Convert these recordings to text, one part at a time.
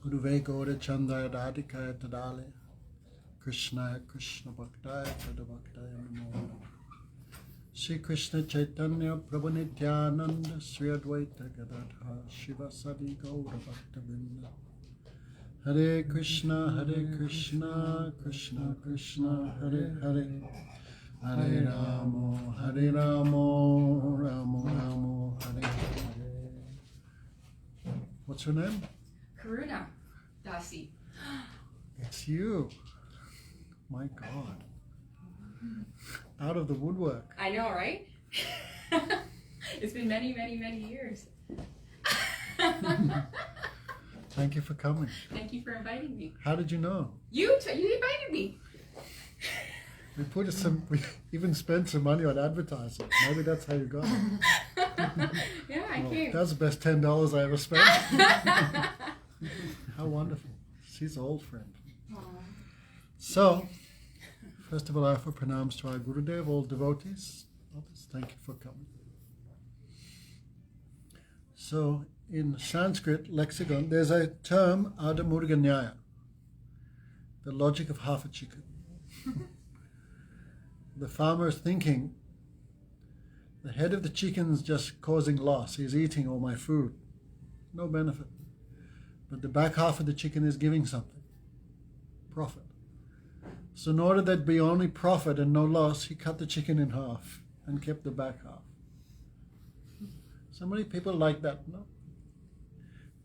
Uduvekora Chandaya Dadikaya Tadale Krishnaya Krishna Bhaktaya Tadabhaktaya Namo. Sri Krishna Chaitanya Prabhu Nityananda Sri Advaita Gadadhara Shiva Sadi Gaura Bhaktavinda. Hare Krishna Krishna Krishna Hare Hare, Hare Ramo Ramo Hare Hare. What's her name? Karuna Dasi. It's you. My God. Out of the woodwork. I know, right? It's been many, many, many years. Thank you for coming. Thank you for inviting me. How did you know? You invited me. We even spent some money on advertising. Maybe that's how you got it. Yeah, I came. That's the best $10 I ever spent. How wonderful. She's an old friend. Aww. So, first of all, I offer pranams to our Gurudev, all devotees. Others, thank you for coming. So, in Sanskrit lexicon, there's a term, Adamurga Nyaya, the logic of half a chicken. The farmer is thinking, the head of the chicken's just causing loss. He's eating all my food. No benefit. But the back half of the chicken is giving something. Profit. So in order that be only profit and no loss, he cut the chicken in half and kept the back half. So many people like that, no?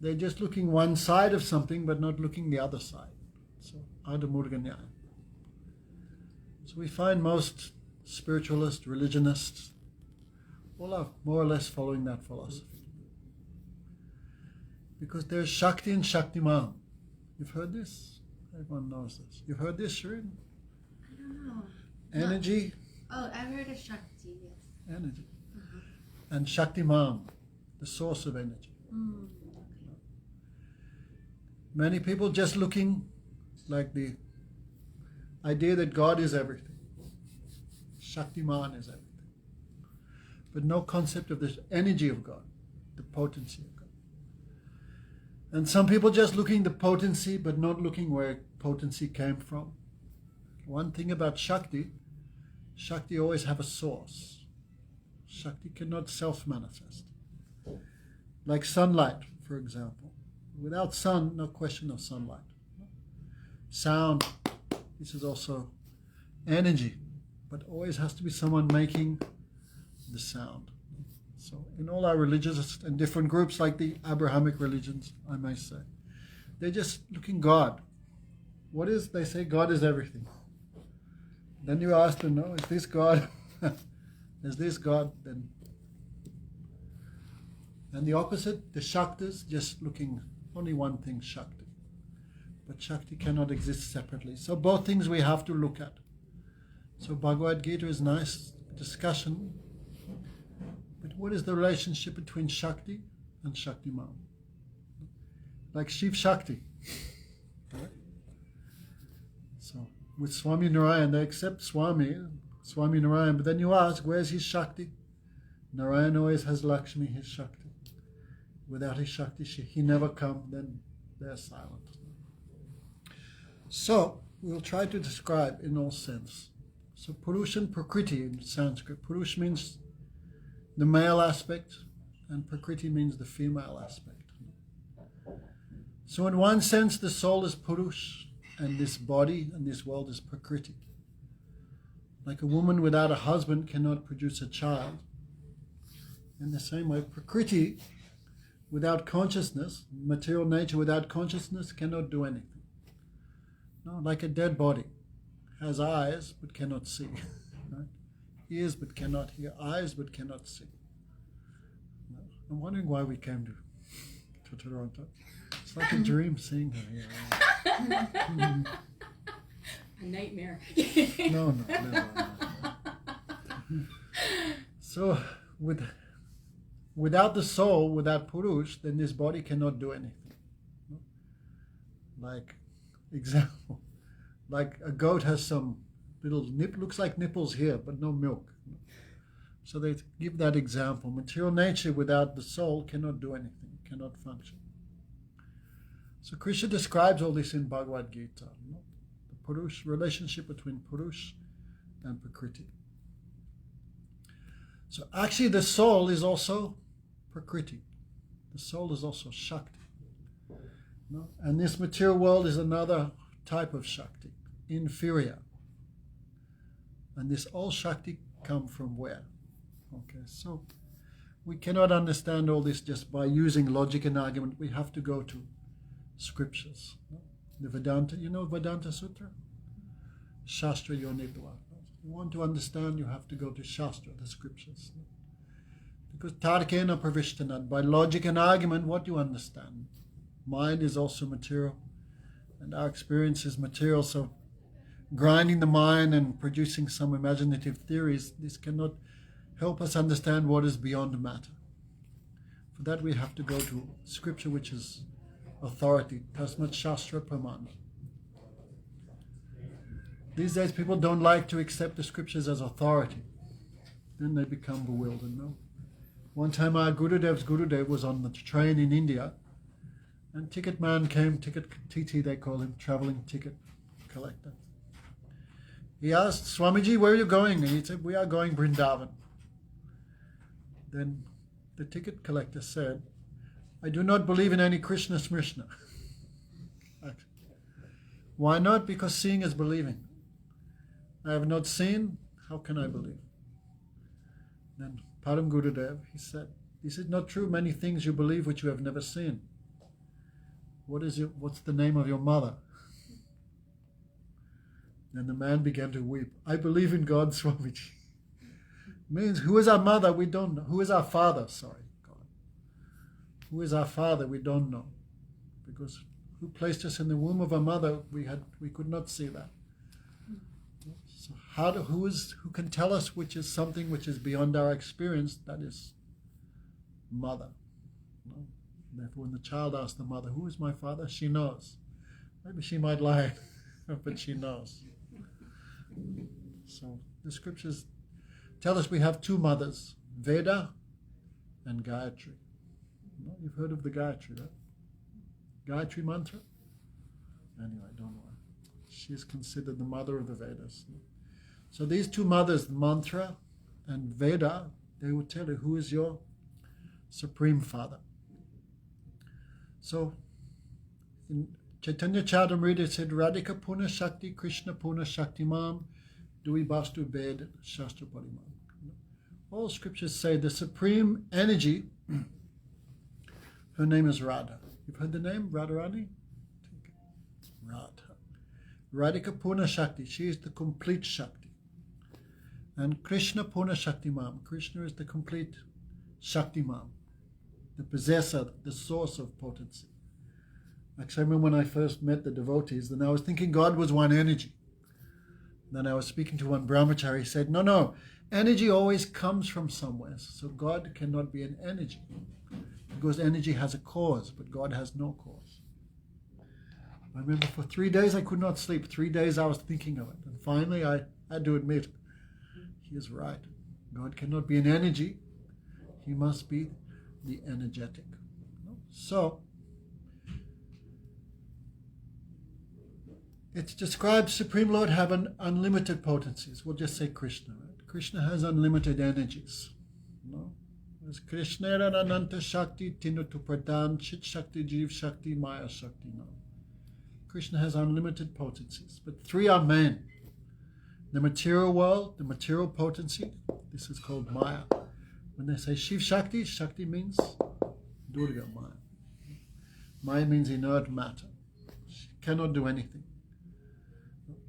They're just looking one side of something but not looking the other side. So, Adamurga Nyaya. So we find most spiritualists, religionists, all are more or less following that philosophy. Because there's Shakti and Shaktiman. You've heard this? Everyone knows this. You've heard this, Shirin? I don't know. Energy. Oh, I've heard of Shakti, yes. Energy. And Shaktiman, the source of energy. Okay. Many people just looking like the idea that God is everything. Shaktiman is everything. But no concept of the energy of God, the potency of God. And some people just looking the potency but not looking where potency came from. One thing about Shakti always have a source. Shakti cannot self-manifest. Like sunlight, for example. Without sun, no question of sunlight. Sound, this is also energy, but always has to be someone making the sound. So in all our religious and different groups, like the Abrahamic religions, I may say, they're just looking God. What is, they say God is everything. Then you ask them, no, is this God? Is this God? Then, and the opposite, the Shaktas, just looking only one thing, Shakti. But Shakti cannot exist separately. So both things we have to look at. So Bhagavad Gita is nice discussion. But what is the relationship between Shakti and Shaktiman? Like Shiv Shakti. Right? So with Swami Narayan, they accept Swami Narayan, but then you ask, where's his Shakti? Narayan always has Lakshmi, his Shakti. Without his Shakti, he never come, then they're silent. So, we'll try to describe in all sense. So, Purush and Prakriti in Sanskrit. Purush means the male aspect, and Prakriti means the female aspect. So, in one sense, the soul is Purush, and this body and this world is Prakriti. Like a woman without a husband cannot produce a child. In the same way, Prakriti without consciousness, material nature without consciousness cannot do anything. No, like a dead body, has eyes but cannot see, right? Ears but cannot hear, eyes but cannot see. No, I'm wondering why we came to Toronto. It's like a dream seeing her here. A nightmare. No, never. So, without the soul, without Purush, then this body cannot do anything. Like, example, like a goat has some little looks like nipples here, but no milk. So they give that example. Material nature without the soul cannot do anything, cannot function. So Krishna describes all this in Bhagavad Gita. The Purush, relationship between Purush and Prakriti. So actually the soul is also Prakriti. The soul is also Shakti. And this material world is another type of Shakti, inferior. And this all Shakti come from where? Okay, so we cannot understand all this just by using logic and argument. We have to go to scriptures. The Vedanta, you know Vedanta Sutra? Shastra Yonitva. You want to understand, you have to go to Shastra, the scriptures. Because Tarkena Pravishtanat, by logic and argument, what do you understand? Mind is also material, and our experience is material, so grinding the mind and producing some imaginative theories, this cannot help us understand what is beyond matter. For that we have to go to scripture, which is authority, Tasmat Shastra Pramana. These days people don't like to accept the scriptures as authority. Then they become bewildered, no? One time our Gurudev's Gurudev was on the train in India, and ticket man came, ticket TT they call him, traveling ticket collector. He asked, Swamiji, where are you going? And he said, we are going Vrindavan. Then the ticket collector said, I do not believe in any Krishna Smrishna. Why not? Because seeing is believing. I have not seen, how can I believe? Then Param Gurudev, he said, this is not true. Many things you believe which you have never seen. What's the name of your mother? Then the man began to weep. I believe in God, Swamiji. Means, who is our mother? We don't know. Who is our father? Sorry, God. Who is our father? We don't know. Because who placed us in the womb of our mother? We could not see that. So who can tell us which is something which is beyond our experience? That is mother. No? Therefore, when the child asks the mother, who is my father? She knows. Maybe she might lie, but she knows. So the scriptures tell us we have two mothers, Veda and Gayatri. No, you've heard of the Gayatri, right? Gayatri mantra? Anyway, don't worry. She is considered the mother of the Vedas. So these two mothers, mantra and Veda, they will tell you who is your supreme father. So in Chaitanya Charitamrita it said, Radhika Puna Shakti, Krishna Puna Shakti Mam, Dui Bastu Ved, Shastra Parimam. All scriptures say the supreme energy, her name is Radha. You've heard the name, Radharani? Radha. Radhika Puna Shakti, she is the complete Shakti. And Krishna Puna Shakti Mam, Krishna is the complete Shakti Mam, the possessor, the source of potency. Actually, I remember when I first met the devotees, then I was thinking God was one energy. Then I was speaking to one brahmachari, he said, no, energy always comes from somewhere. So God cannot be an energy. Because energy has a cause, but God has no cause. I remember for 3 days I could not sleep. 3 days I was thinking of it. And finally I had to admit, he is right. God cannot be an energy. He must be the energetic. So, it's described Supreme Lord have an unlimited potencies. We'll just say Krishna, right? Krishna has unlimited energies. No? There's Krishna Ananta Shakti, Tinutu Pradhan, Chit Shakti, Jeev Shakti, Maya Shakti. No. Krishna has unlimited potencies, but three are main. The material world, the material potency, this is called Maya. When they say Shiv Shakti, Shakti means Durga Maya. Maya means inert matter. She cannot do anything.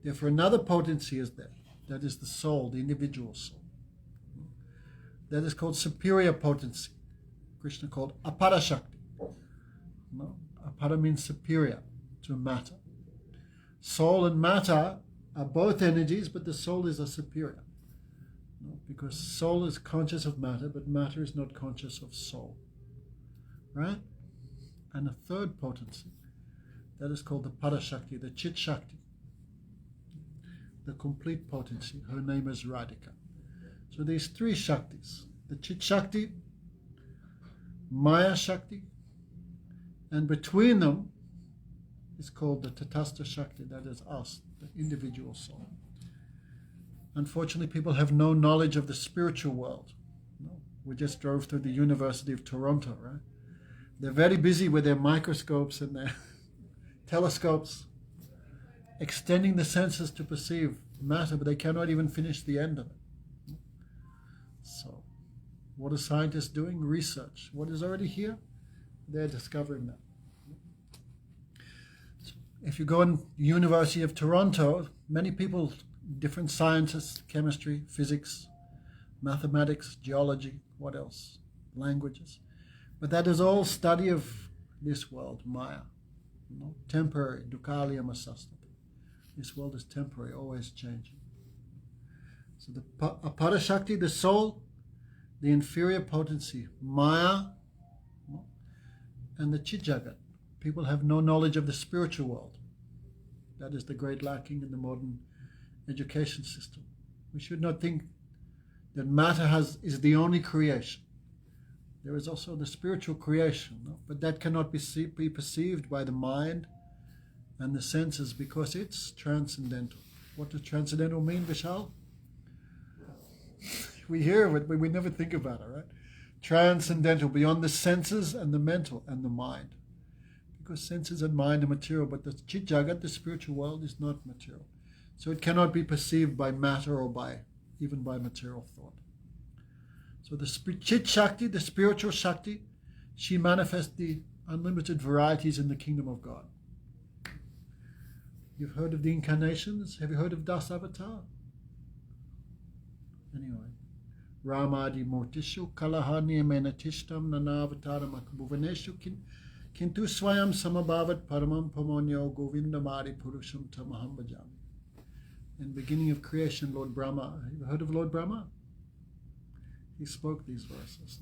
Therefore, another potency is there. That is the soul, the individual soul. That is called superior potency. Krishna called Apara Shakti. No? Apara means superior to matter. Soul and matter are both energies, but the soul is a superior. No? Because soul is conscious of matter, but matter is not conscious of soul. Right? And a third potency, that is called the Parashakti, the Chit Shakti. The complete potency. Her name is Radhika. So these three Shaktis, the Chit Shakti, Maya Shakti, and between them is called the Tatastha Shakti, that is us, the individual soul. Unfortunately, people have no knowledge of the spiritual world. No. We just drove through the University of Toronto, right? They're very busy with their microscopes and their telescopes, extending the senses to perceive matter, but they cannot even finish the end of it. So, what are scientists doing? Research. What is already here? They're discovering that. So if you go in the University of Toronto, many people, different scientists, chemistry, physics, mathematics, geology, what else? Languages. But that is all study of this world, Maya. Temporary, dukkaliya masastati. This world is temporary, always changing. So the Aparashakti, the soul, the inferior potency, Maya, and the Chitjagat. People have no knowledge of the spiritual world. That is the great lacking in the modern education system. We should not think that matter is the only creation. There is also the spiritual creation, but that cannot be perceived by the mind and the senses because it's transcendental. What does transcendental mean, Vishal? We hear of it, but we never think about it, right? Transcendental, beyond the senses and the mental and the mind. Because senses and mind are material, but the Chit Jagat, the spiritual world, is not material. So it cannot be perceived by matter or even by material thought. So the Chit Shakti, the spiritual Shakti, she manifests the unlimited varieties in the kingdom of God. You've heard of the incarnations? Have you heard of Das Avatar? Anyway. Ramadi Mortishu Kalahani Menatishtam Nanavataram Akabhuvaneshu Kintu Swayam Samabhavat Paramam Pamonyo Govindamari Purusham Tamaham Bhajami. In the beginning of creation, Lord Brahma, have you heard of Lord Brahma? He spoke these verses.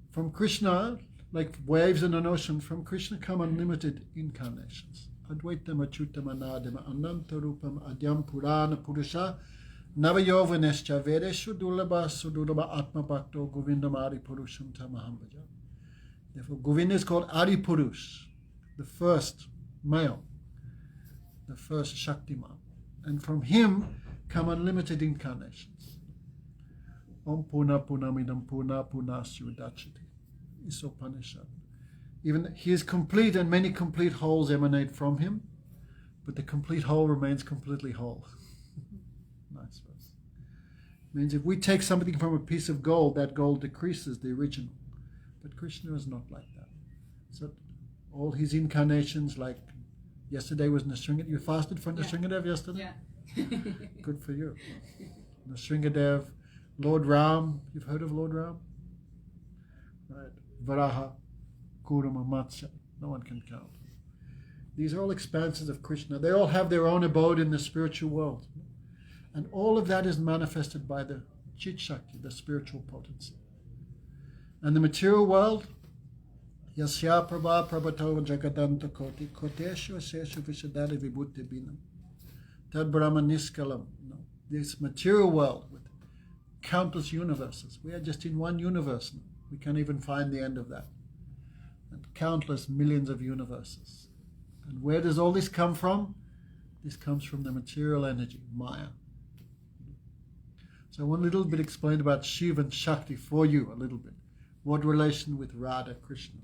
From Krishna, like waves in an ocean, from Krishna come unlimited incarnations. Advaitam Achyutam Anadima Anantarupam Adyam Purana Purusha Navayovanescha Vedeshu Dulaba Sudulaba Atma Bhakto Govindamari Purusham Tamaham Bhajami. Therefore, Govinda is called Adi Purush, the first male, the first Shaktiman. And from him come unlimited incarnations. Om Puna Punamidam Puna Punasyu Dachati. Isopanishad. Even he is complete and many complete wholes emanate from him, but the complete whole remains completely whole. Nice verse. Means if we take something from a piece of gold, that gold decreases the original. But Krishna is not like that. So all his incarnations, like yesterday was Nrsingadev. You fasted for Nrsingadev yesterday? Yeah. Good for you. Nrsingadev, Lord Ram. You've heard of Lord Ram? Right. Varaha, Kurama, Matsya. No one can count. These are all expanses of Krishna. They all have their own abode in the spiritual world. And all of that is manifested by the Chit Shakti, the spiritual potency. And the material world, Yasya Prabha Prabhato Jagadanta Koti, Koteshu Aseshu Vishadari Vibhuti Binam, Tad Brahma Niskalam. No. This material world with countless universes. We are just in one universe now. We can't even find the end of that. And countless millions of universes. And where does all this come from? This comes from the material energy, Maya. So I want a little bit explained about Shiva and Shakti for you, a little bit. What relation with Radha, Krishna?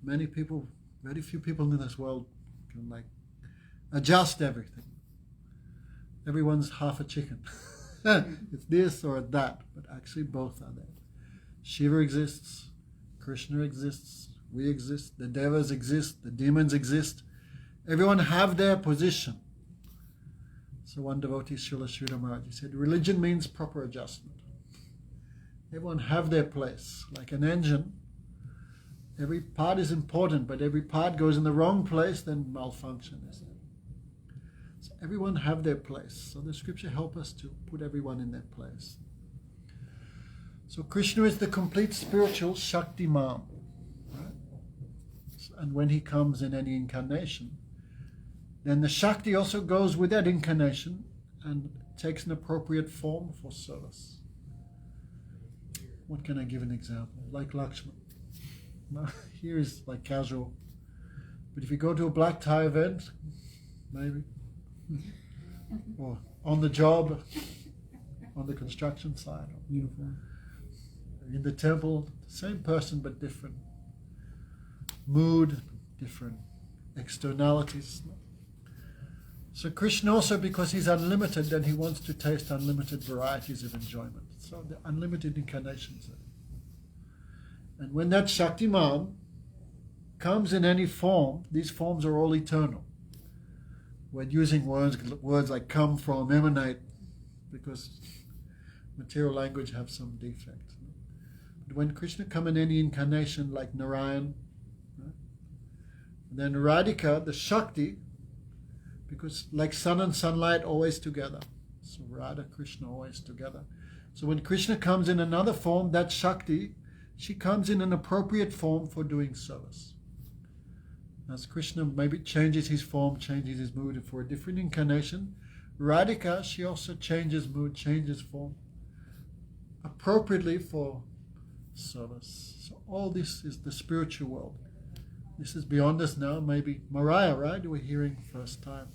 Many people, very few people in this world can adjust everything. Everyone's half a chicken. It's this or that, but actually both are there. Shiva exists, Krishna exists, we exist, the devas exist, the demons exist. Everyone have their position. So one devotee, Srila Sridhar Maharaj, he said, religion means proper adjustment. Everyone have their place. Like an engine, every part is important, but every part goes in the wrong place, then malfunction is there. So everyone have their place. So the scripture help us to put everyone in their place. So Krishna is the complete spiritual Shaktiman. Right? And when he comes in any incarnation, then the Shakti also goes with that incarnation and takes an appropriate form for service. What can I give an example? Like Lakshman. Here is like casual. But if you go to a black tie event, maybe, or on the job, on the construction site, or Uniform. in the temple, same person but different mood, different externalities. So Krishna also, because he's unlimited, then he wants to taste unlimited varieties of enjoyment. So the unlimited incarnations. And when that Shaktiman comes in any form, these forms are all eternal. We're using words like come from, emanate, because material language have some defect. But when Krishna comes in any incarnation like Narayan, right? Then Radhika, the Shakti, because like sun and sunlight always together. So Radha, Krishna always together. So when Krishna comes in another form, that Shakti, she comes in an appropriate form for doing service. As Krishna maybe changes his form, changes his mood for a different incarnation, Radhika, she also changes mood, changes form appropriately for service. So all this is the spiritual world. This is beyond us now. Maybe Mariah, right? We're hearing first time.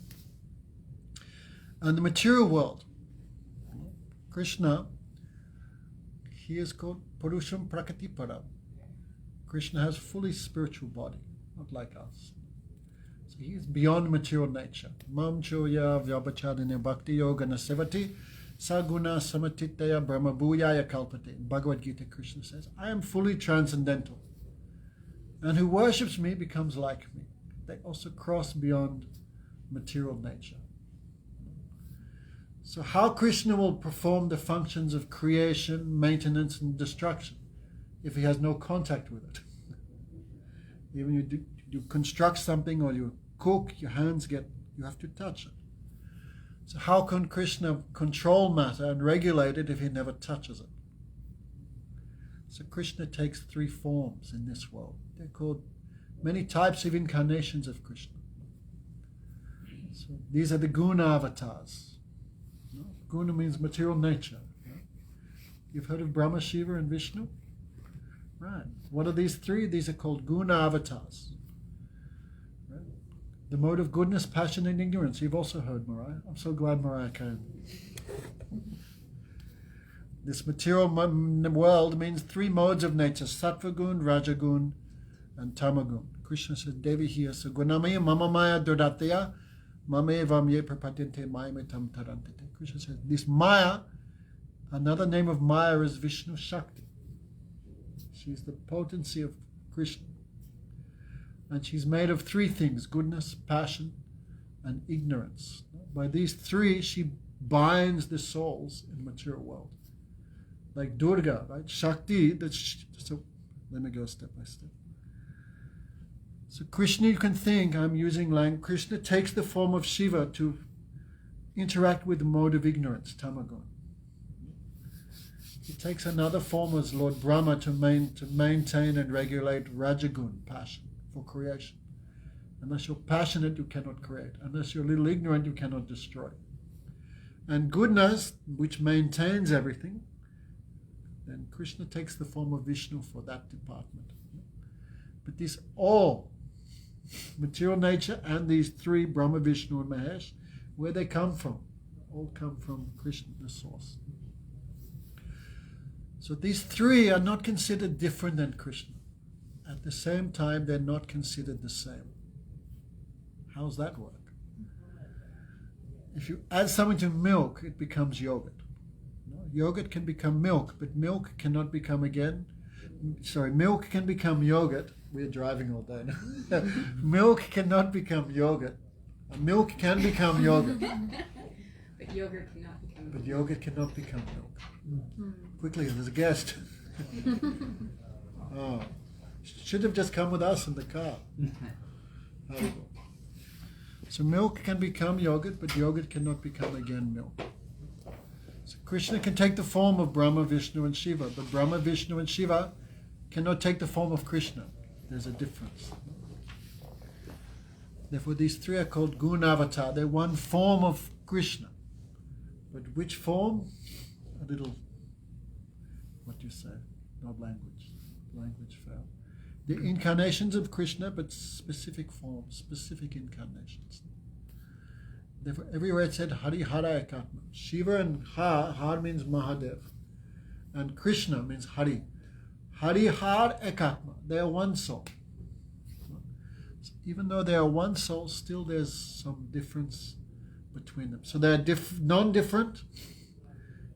And the material world, Krishna, he is called Purusham Prakatiparam. Krishna has fully spiritual body, not like us. So he is beyond material nature. Mam choya vyabachadine bhakti yoga nasevati saguna samatitaya brahma bhuyaya kalpate. In Bhagavad Gita, Krishna says, I am fully transcendental. And who worships me becomes like me. They also cross beyond material nature. So how Krishna will perform the functions of creation, maintenance, and destruction if he has no contact with it? Even you construct something or you cook, your hands you have to touch it. So how can Krishna control matter and regulate it if he never touches it? So Krishna takes three forms in this world. They're called many types of incarnations of Krishna. So these are the guna avatars. Guna means material nature. You've heard of Brahma, Shiva, and Vishnu? Right. What are these three? These are called guna avatars. Right? The mode of goodness, passion, and ignorance. You've also heard, Mariah. I'm so glad Mariah came. This material world means three modes of nature: sattva gun, rajagun, and tamagun. Krishna says, Devi here, so gunamaya mamamaya dodataya mame vamye prapatinte mayametam tarantite. Krishna says, this Maya, another name of Maya is Vishnu Shakti. She's the potency of Krishna. And she's made of three things: goodness, passion, and ignorance. By these three, she binds the souls in the material world. Like Durga, right? Shakti, so let me go step by step. So Krishna, you can think, I'm using language, Krishna takes the form of Shiva to interact with the mode of ignorance, tamagun. He takes another form as Lord Brahma to maintain and regulate rajagun, passion, for creation. Unless you're passionate, you cannot create. Unless you're a little ignorant, you cannot destroy. And goodness, which maintains everything, then Krishna takes the form of Vishnu for that department. But these all, material nature and these three, Brahma, Vishnu, and Mahesh, where they come from? All come from Krishna, the source. So these three are not considered different than Krishna. At the same time, they're not considered the same. How's that work? If you add something to milk, it becomes yogurt. Yogurt can become milk, but milk cannot become milk can become yogurt. We're driving all day now. Milk cannot become yogurt. Milk can become yogurt. But yogurt cannot become milk. But yogurt cannot become milk. Quickly, there's a guest. Oh, should have just come with us in the car. So milk can become yogurt, but yogurt cannot become again milk. So Krishna can take the form of Brahma, Vishnu, and Shiva, but Brahma, Vishnu, and Shiva cannot take the form of Krishna. There's a difference. Therefore, these three are called Gunavatar. They're one form of Krishna. But which form? A little, what do you say? Not language. Language fell. The incarnations of Krishna, but specific forms, specific incarnations. Therefore, everywhere it said Hari Hara Ekatma. Shiva and Har means Mahadev. And Krishna means Hari. Hari Har Ekatma. They are one soul. So even though they are one soul, still there's some difference between them. So they are non-different,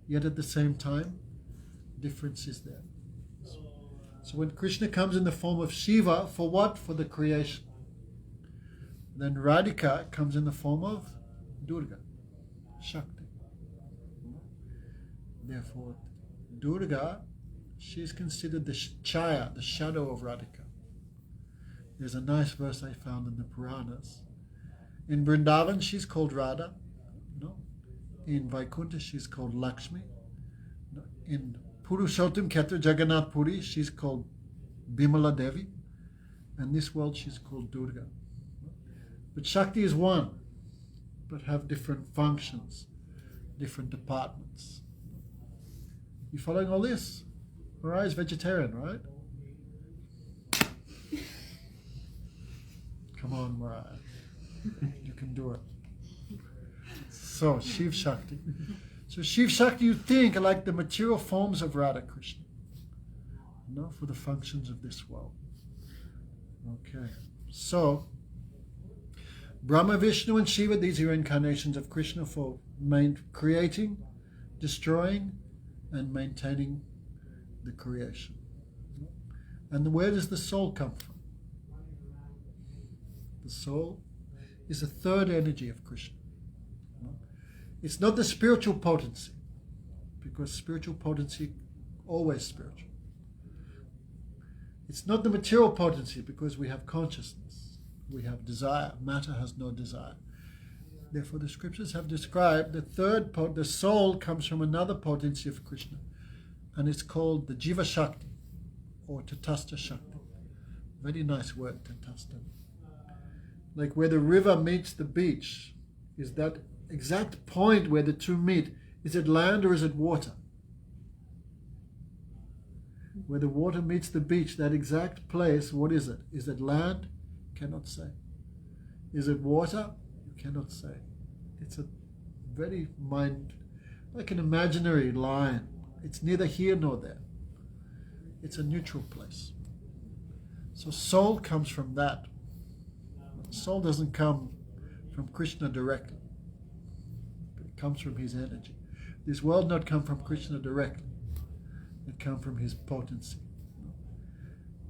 yet at the same time, difference is there. So when Krishna comes in the form of Shiva, for what? For the creation. Then Radhika comes in the form of Durga, Shakti. Therefore, Durga, she is considered the Chaya, the shadow of Radhika. There's a nice verse I found in the Puranas. In Vrindavan, she's called Radha. No? In Vaikuntha, she's called Lakshmi. No? In Purushottam Kshetra Jagannath Puri, she's called Bimala Devi. And this world, she's called Durga. But Shakti is one, but have different functions, different departments. You following all this? Mariah is vegetarian, right? Come on, Mariah. You can do it. So, Shiv Shakti. So, Shiv Shakti, you think, are like the material forms of Radha Krishna, for the functions of this world. Okay. So, Brahma, Vishnu, and Shiva, these are incarnations of Krishna for creating, destroying, and maintaining the creation. And where does the soul come from? The soul is the third energy of Krishna. It's not the spiritual potency, because spiritual potency always spiritual. It's not the material potency, because we have consciousness, we have desire. Matter has no desire. Therefore, the scriptures have described the soul comes from another potency of Krishna, and it's called the Jiva Shakti, or Tatastha Shakti. Very nice word, Tatastha. Like where the river meets the beach, is that exact point where the two meet. Is it land or is it water? Where the water meets the beach, that exact place, what is it? Is it land? Cannot say. Is it water? You cannot say. It's a very like an imaginary line. It's neither here nor there. It's a neutral place. So soul comes from that. Soul doesn't come from Krishna directly. It comes from his energy. This world not come from Krishna directly. It comes from his potency.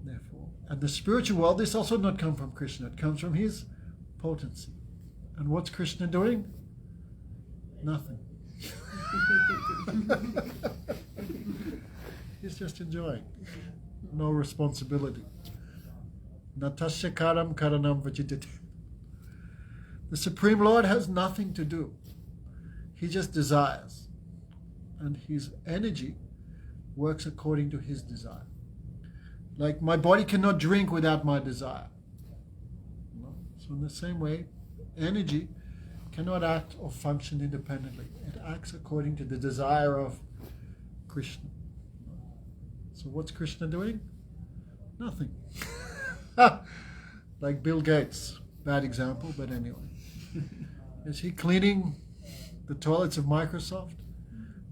Therefore, and the spiritual world, this also not come from Krishna. It comes from his potency. And what's Krishna doing? Nothing. He's just enjoying. No responsibility. Natasya karam karanam vajitati. The Supreme Lord has nothing to do. He just desires. And his energy works according to his desire. Like my body cannot drink without my desire. So in the same way, energy cannot act or function independently. It acts according to the desire of Krishna. So what's Krishna doing? Nothing. Like Bill Gates. Bad example, but anyway. Is he cleaning the toilets of Microsoft?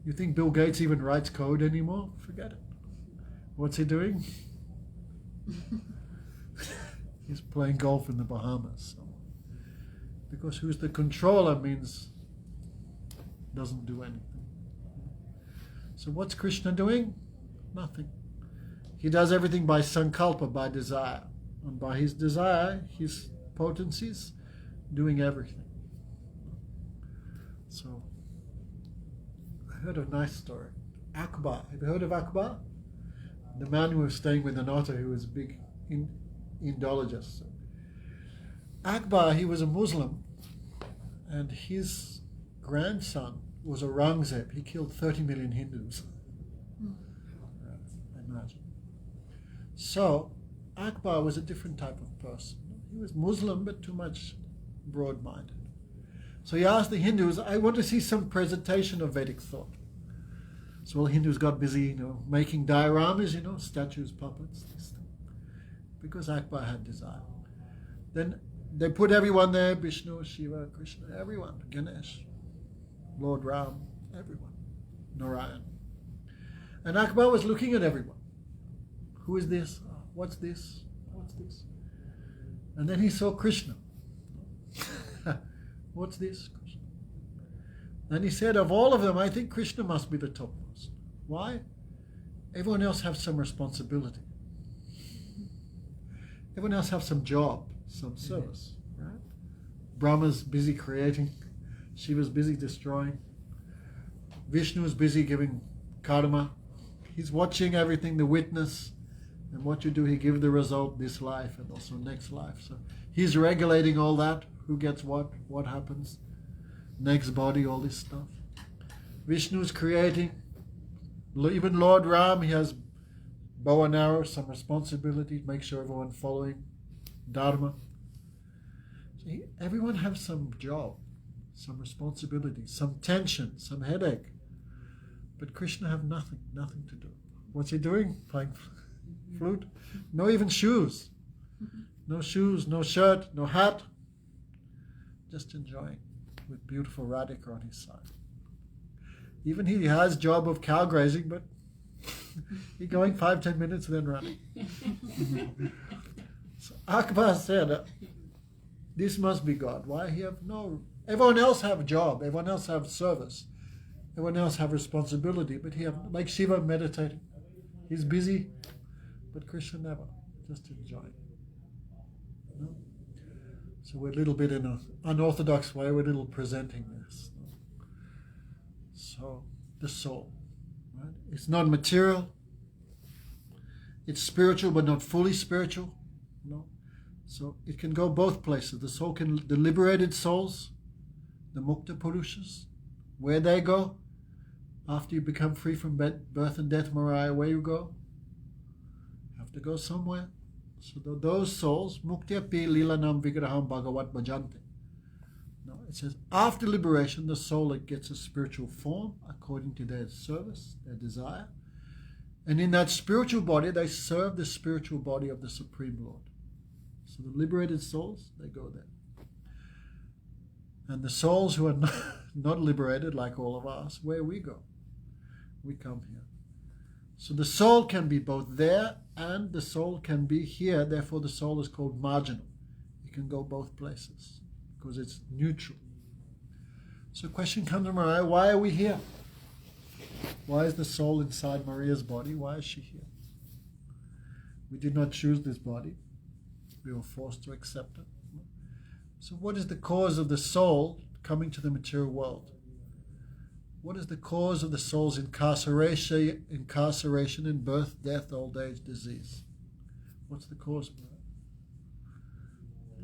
You think Bill Gates even writes code anymore? Forget it. What's he doing? He's playing golf in the Bahamas. So. Because who's the controller means doesn't do anything. So what's Krishna doing? Nothing. He does everything by sankalpa, by desire. And by his desire, his potencies, doing everything. So, I heard a nice story. Akbar. Have you heard of Akbar? The man who was staying with an otter who was a big Indologist. Akbar, he was a Muslim, and his grandson was Aurangzeb. He killed 30 million Hindus. Imagine. So, Akbar was a different type of person. He was Muslim, but too much broad-minded. So he asked the Hindus, I want to see some presentation of Vedic thought. So all Hindus got busy, making dioramas, statues, puppets, this thing. because Akbar had desire. Then they put everyone there, Vishnu, Shiva, Krishna, everyone, Ganesh, Lord Ram, everyone, Narayan. And Akbar was looking at everyone. Who is this? What's this? What's this? And then he saw Krishna. What's this? Krishna. Then he said, of all of them, I think Krishna must be the topmost. Why? Everyone else has some responsibility. Everyone else has some job, some service, right? Brahma's busy creating, Shiva's busy destroying, Vishnu's busy giving karma. He's watching everything, the witness, and what you do, he gives the result this life and also next life. So he's regulating all that, who gets what happens, next body, all this stuff. Vishnu's creating. Even Lord Ram, he has bow and arrow, some responsibility to make sure everyone following Dharma. So everyone has some job, some responsibility, some tension, some headache. But Krishna have nothing to do. What's he doing? Playing flute? No even shoes. No shoes, no shirt, no hat. Just enjoying with beautiful Radhika on his side. Even he has job of cow grazing, but he's going 5-10 minutes and then running. So Akbar said, this must be God. Why he have no... Everyone else have a job. Everyone else have service. Everyone else have responsibility. But he have, like Shiva meditating. He's busy, but Krishna never. Just enjoying. No? So we're a little bit in an unorthodox way. We're a little presenting this. So the soul, right? It's not material. It's spiritual, but not fully spiritual. No. So it can go both places. The soul can, the liberated souls, the mukta purushas, where they go after you become free from birth and death, Mariah, where you go? You have to go somewhere. So those souls, muktyapi lilanam vigraham bhagavat bhajante. No, it says after liberation, the soul gets a spiritual form according to their service, their desire. And in that spiritual body, they serve the spiritual body of the Supreme Lord. So the liberated souls, they go there. And the souls who are not liberated, like all of us, where we go? We come here. So the soul can be both there and the soul can be here. Therefore, the soul is called marginal. It can go both places because it's neutral. So question comes to Maria, why are we here? Why is the soul inside Maria's body? Why is she here? We did not choose this body. We were forced to accept it. So what is the cause of the soul coming to the material world? What is the cause of the soul's incarceration in birth, death, old age, disease? What's the cause of that?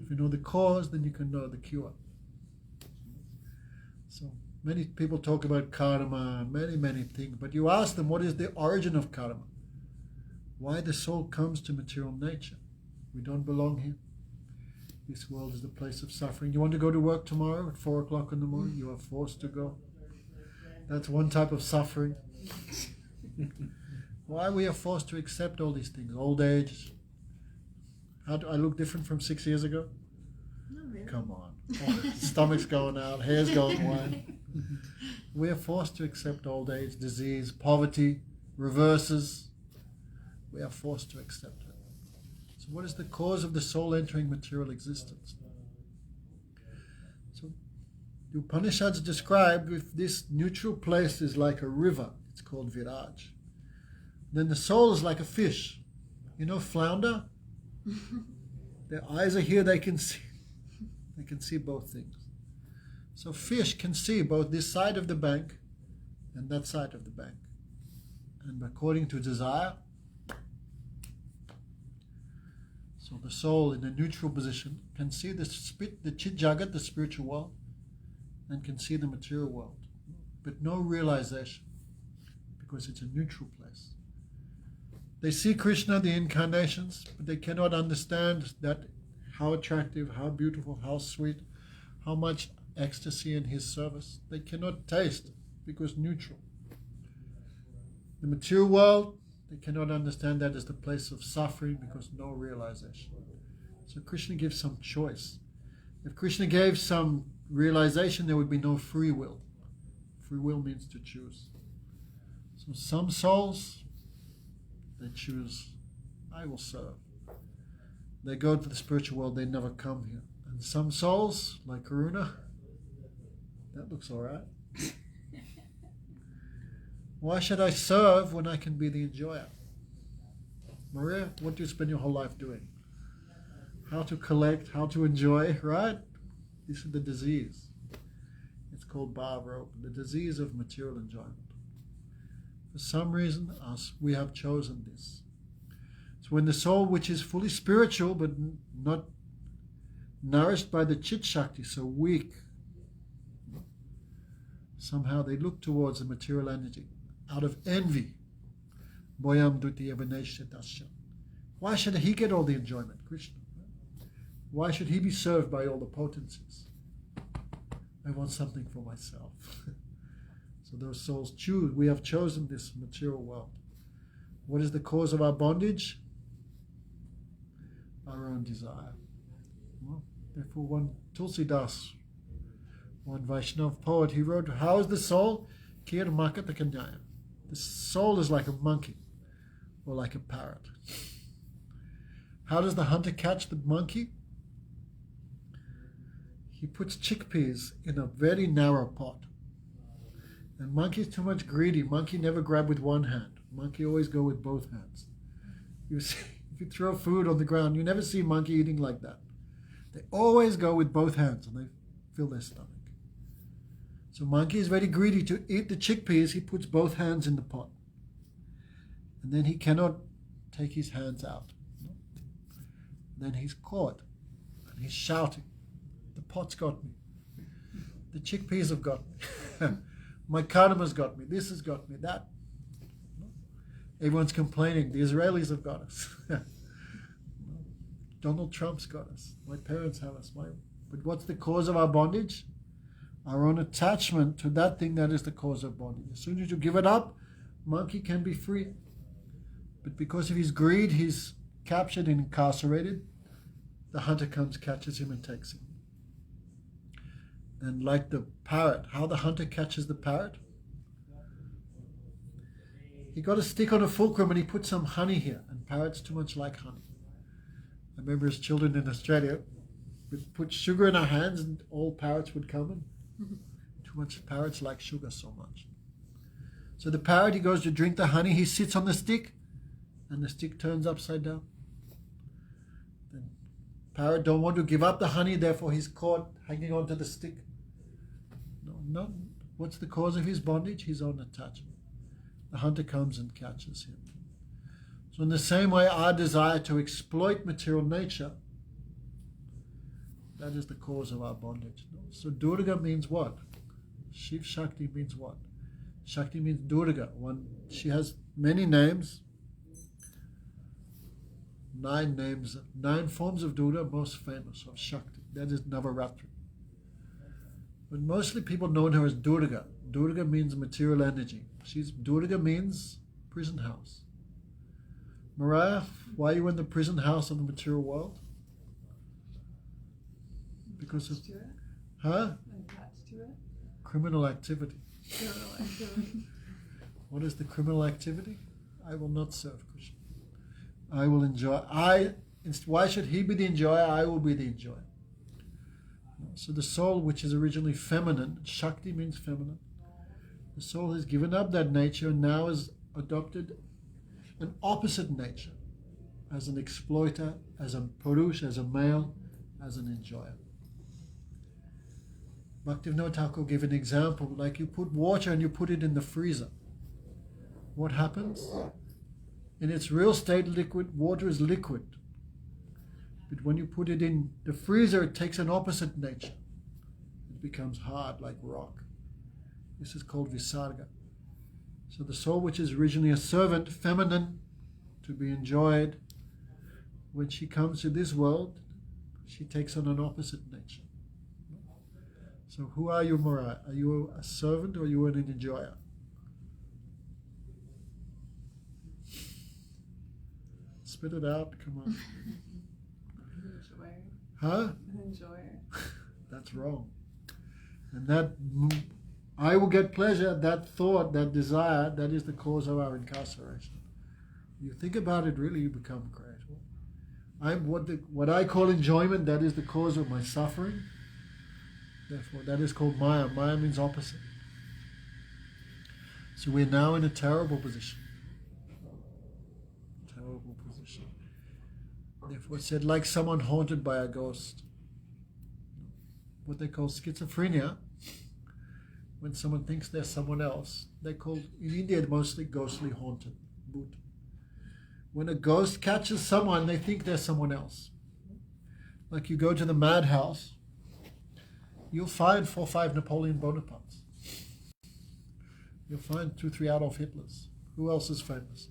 If you know the cause, then you can know the cure. So many people talk about karma, many things, but you ask them, what is the origin of karma? Why the soul comes to material nature? We don't belong here. This world is the place of suffering. You want to go to work tomorrow at 4 o'clock in the morning? You are forced to go. That's one type of suffering. Why we are forced to accept all these things? Old age. How do I look different from 6 years ago? Not really. Come on. Stomach's going out, hair's going white. We are forced to accept old age, disease, poverty, reverses. We are forced to accept it. So what is the cause of the soul entering material existence? So the Upanishads describe if this neutral place is like a river, it's called Viraj. Then the soul is like a fish. You know flounder? Their eyes are here, they can see. They can see both things. So fish can see both this side of the bank and that side of the bank. And according to desire, so the soul in a neutral position can see the Chit Jagat, the spiritual world, and can see the material world, but no realization, because it's a neutral place. They see Krishna, the incarnations, but they cannot understand that how attractive, how beautiful, how sweet, how much ecstasy in his service. They cannot taste because neutral. The material world, They cannot understand that as the place of suffering because no realization. So Krishna gives some choice. If Krishna gave some realization, there would be no free will. Free will means to choose. So some souls, they choose, I will serve. They go to the spiritual world, they never come here. And some souls, like Karuna, that looks all right. Why should I serve when I can be the enjoyer? Maria, what do you spend your whole life doing? How to collect, how to enjoy, right? This is the disease. It's called Bhava, the disease of material enjoyment. For some reason, we have chosen this. So when the soul, which is fully spiritual but not nourished by the chit shakti, so weak, somehow they look towards the material energy out of envy. Boyam duti evaneshitasya. Why should he get all the enjoyment, Krishna? Why should he be served by all the potencies? I want something for myself. So those souls choose. We have chosen this material world. What is the cause of our bondage? Our own desire. Well, therefore, one Tulsidas, one Vaishnav poet, he wrote, how is the soul? Kir makata kanyaya. The soul is like a monkey or like a parrot. How does the hunter catch the monkey? He puts chickpeas in a very narrow pot. And monkey is too much greedy. Monkey never grab with one hand. Monkey always go with both hands. You see, if you throw food on the ground, you never see monkey eating like that. They always go with both hands and they fill their stomach. So monkey is very greedy. To eat the chickpeas, he puts both hands in the pot. And then he cannot take his hands out. Then he's caught and he's shouting, the pot's got me. The chickpeas have got me. My karma's got me. This has got me. That. Everyone's complaining. The Israelis have got us. Donald Trump's got us. My parents have us. But what's the cause of our bondage? Our own attachment to that thing that is the cause of bondage. As soon as you give it up, monkey can be free. But because of his greed, he's captured and incarcerated. The hunter comes, catches him, and takes him. And like the parrot, how the hunter catches the parrot? He got a stick on a fulcrum and he put some honey here. And parrots too much like honey. I remember as children in Australia, we'd put sugar in our hands and all parrots would come in. Too much parrots like sugar so much. So the parrot, he goes to drink the honey, he sits on the stick and the stick turns upside down. The parrot don't want to give up the honey, therefore he's caught hanging onto the stick. No. What's the cause of his bondage? His own attachment. The hunter comes and catches him. So in the same way, our desire to exploit material nature, that is the cause of our bondage. So Durga means what? Shiv Shakti means what? Shakti means Durga. She has many names. 9 names, 9 forms of Durga, most famous of Shakti. That is Navaratri. But mostly people know her as Durga. Durga means material energy. Durga means prison house. Mariah, why are you in the prison house of the material world? Because of, huh? Attached to it. Criminal activity. What is the criminal activity? I will not serve Krishna. I will enjoy. Why should he be the enjoyer? I will be the enjoyer. So the soul, which is originally feminine, Shakti means feminine. The soul has given up that nature and now has adopted an opposite nature as an exploiter, as a Purush, as a male, as an enjoyer. Bhaktivinoda Thakur gave an example, like you put water and you put it in the freezer. What happens? In its real state, water is liquid. But when you put it in the freezer, it takes an opposite nature. It becomes hard, like rock. This is called Visarga. So the soul, which is originally a servant, feminine, to be enjoyed, when she comes to this world, she takes on an opposite nature. So who are you, Mariah? Are you a servant or are you an enjoyer? spit it out. Come on. Enjoy. Huh? Enjoy. That's wrong. And that I will get pleasure, that thought, that desire, that is the cause of our incarceration. You think about it, really, you become great. What I call enjoyment, that is the cause of my suffering. Therefore, that is called Maya. Maya means opposite. So we're now in a terrible position. Terrible position. Therefore, it's said like someone haunted by a ghost. What they call schizophrenia. When someone thinks they're someone else, they call, in India, mostly ghostly haunted. Bhoot. When a ghost catches someone, they think they're someone else. Like you go to the madhouse, you'll find 4 or 5 Napoleon Bonapartes. You'll find 2 or 3 Adolf Hitlers. Who else is famous?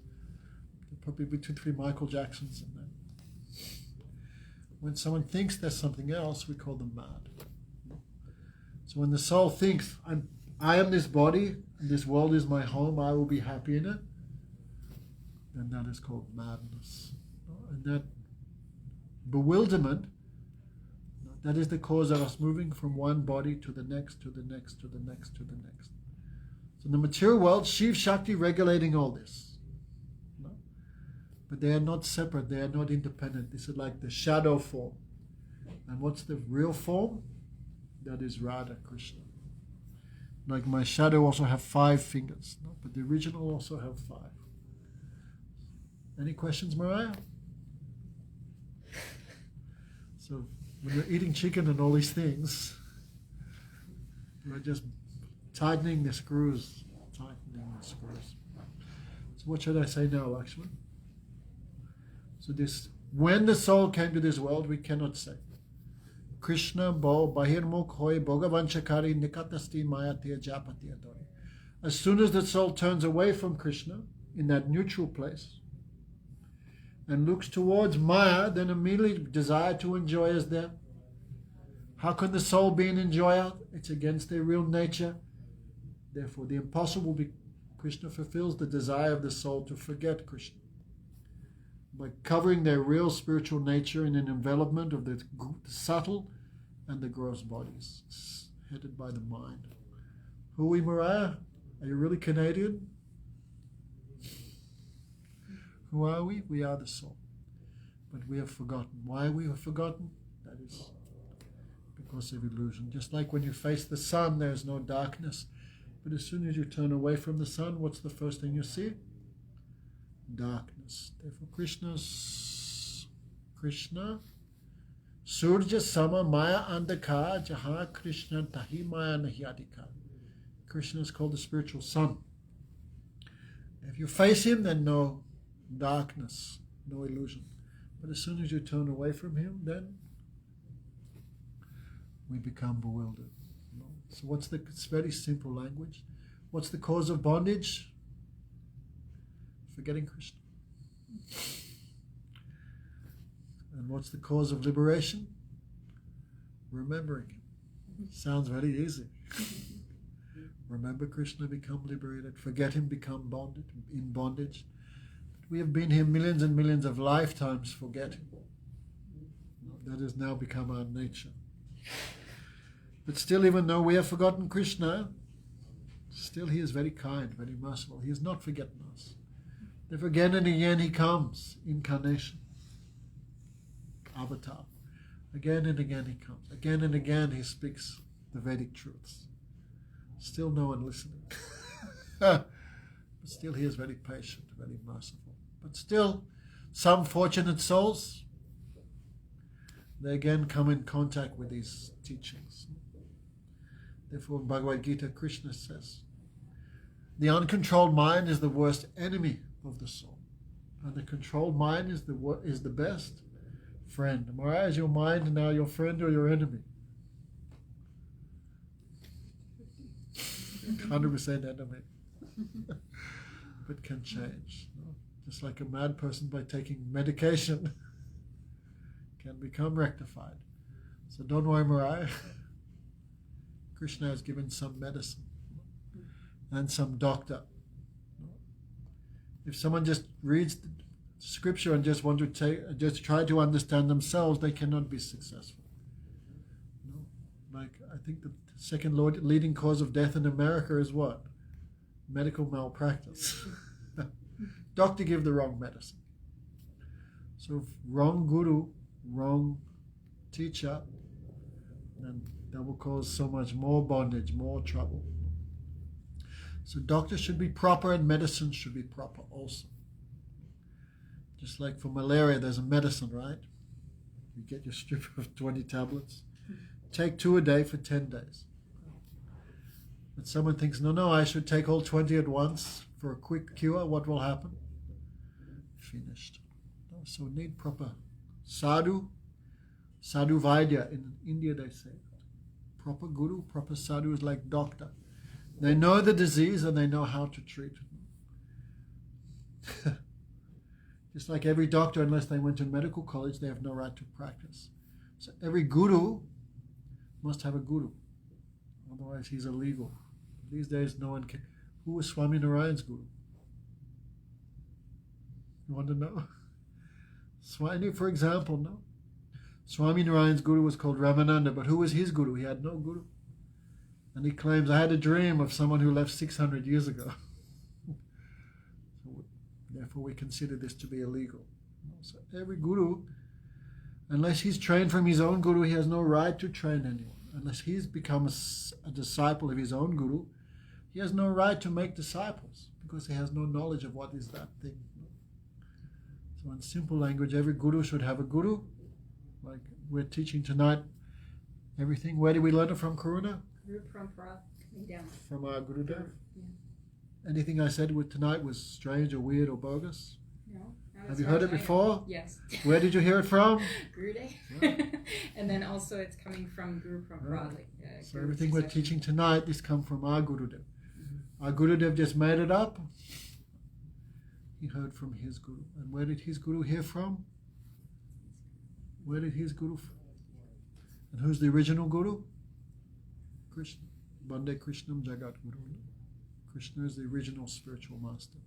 There'll probably be 2 or 3 Michael Jacksons in there. When someone thinks there's something else, we call them mad. So when the soul thinks, I am this body, and this world is my home, I will be happy in it, then that is called madness. And that bewilderment, that is the cause of us moving from one body to the next, to the next, to the next, to the next. So in the material world, Shiv Shakti regulating all this. But they are not separate, they are not independent. This is like the shadow form. And what's the real form? That is Radha Krishna. Like my shadow also have 5 fingers, but the original also have 5. Any questions, Mariah? So when you're eating chicken and all these things, you're just tightening the screws. Tightening the screws. So what should I say now, Lakshman? So this, when the soul came to this world, we cannot say. Krishna bo bahirmukh hoy bhogavanchakari nikatasti mayati japati adori. As soon as the soul turns away from Krishna, in that neutral place, and looks towards Maya, then immediately desire to enjoy is there. How can the soul be an enjoyer? It's against their real nature. Therefore, the impossible, Krishna fulfills the desire of the soul to forget Krishna. By covering their real spiritual nature in an envelopment of the subtle and the gross bodies, headed by the mind. Who are we, Mariah? Are you really Canadian? Who are we? We are the soul. But we have forgotten. Why we have forgotten? That is because of illusion. Just like when you face the sun, there is no darkness. But as soon as you turn away from the sun, what's the first thing you see? Darkness. Therefore, Krishna, Surja Sama Maya Andaka Jaha Krishna Tahi Maya Nahi Adhika. Krishna is called the spiritual sun. If you face him, then no darkness, no illusion. But as soon as you turn away from him, then we become bewildered. So what's it's very simple language. What's the cause of bondage? Forgetting Krishna. And what's the cause of liberation? Remembering him. Sounds very easy. Remember Krishna, become liberated. Forget him, become in bondage. We have been here millions and millions of lifetimes forgetting. That has now become our nature. But still, even though we have forgotten Krishna, still he is very kind, very merciful. He has not forgotten us. Therefore, again and again he comes, incarnation, avatar. Again and again he comes. Again and again he speaks the Vedic truths. Still no one listening. But still he is very patient, very merciful. But still, some fortunate souls, they again come in contact with these teachings. Therefore, in Bhagavad Gita, Krishna says, the uncontrolled mind is the worst enemy of the soul. And the controlled mind is the best friend. Mariah, is your mind now your friend or your enemy? 100% enemy. But can change. Just like a mad person by taking medication can become rectified. So don't worry, Mariah. Krishna has given some medicine and some doctor. If someone just reads scripture and just want to just try to understand themselves, they cannot be successful. No? Like, I think the second leading cause of death in America is what? Medical malpractice. Doctor give the wrong medicine. So wrong guru, wrong teacher, then that will cause so much more bondage, more trouble. So doctors should be proper and medicine should be proper also. Just like for malaria, there's a medicine, right? You get your strip of 20 tablets. Take 2 a day for 10 days. But someone thinks, no, I should take all 20 at once for a quick cure. What will happen? Finished. So need proper sadhu vaidya. In India they say proper guru, proper sadhu is like doctor. They know the disease and they know how to treat it. Just like every doctor, unless they went to medical college, they have no right to practice. So every guru must have a guru. Otherwise he's illegal. These days no one can. Who was Swami Narayan's guru? You want to know? Swami, for example, no. Swami Narayan's guru was called Ramananda, but who was his guru? He had no guru. And he claims, I had a dream of someone who left 600 years ago. So, therefore, we consider this to be illegal. So every guru, unless he's trained from his own guru, he has no right to train anyone. Unless he's become a disciple of his own guru, he has no right to make disciples because he has no knowledge of what is that thing. So in simple language, every guru should have a guru. Like we're teaching tonight, everything. Where did we learn it from, Karuna? Guru Parampara coming down. From our Gurudev? Yeah. Anything I said tonight was strange or weird or bogus? No. Have you heard it before? Yes. Where did you hear it from? Gurudev. Yeah. And then also it's coming from Guru Parampara. Like, So Guru everything we're succession. teaching tonight, this comes from our Gurudev. Our Gurudev just made it up. He heard from his guru. And where did his guru hear from? Where did his guru from? And who's the original guru? Krishna. Bande Krishnam Jagat Guru. Krishna is the original spiritual master.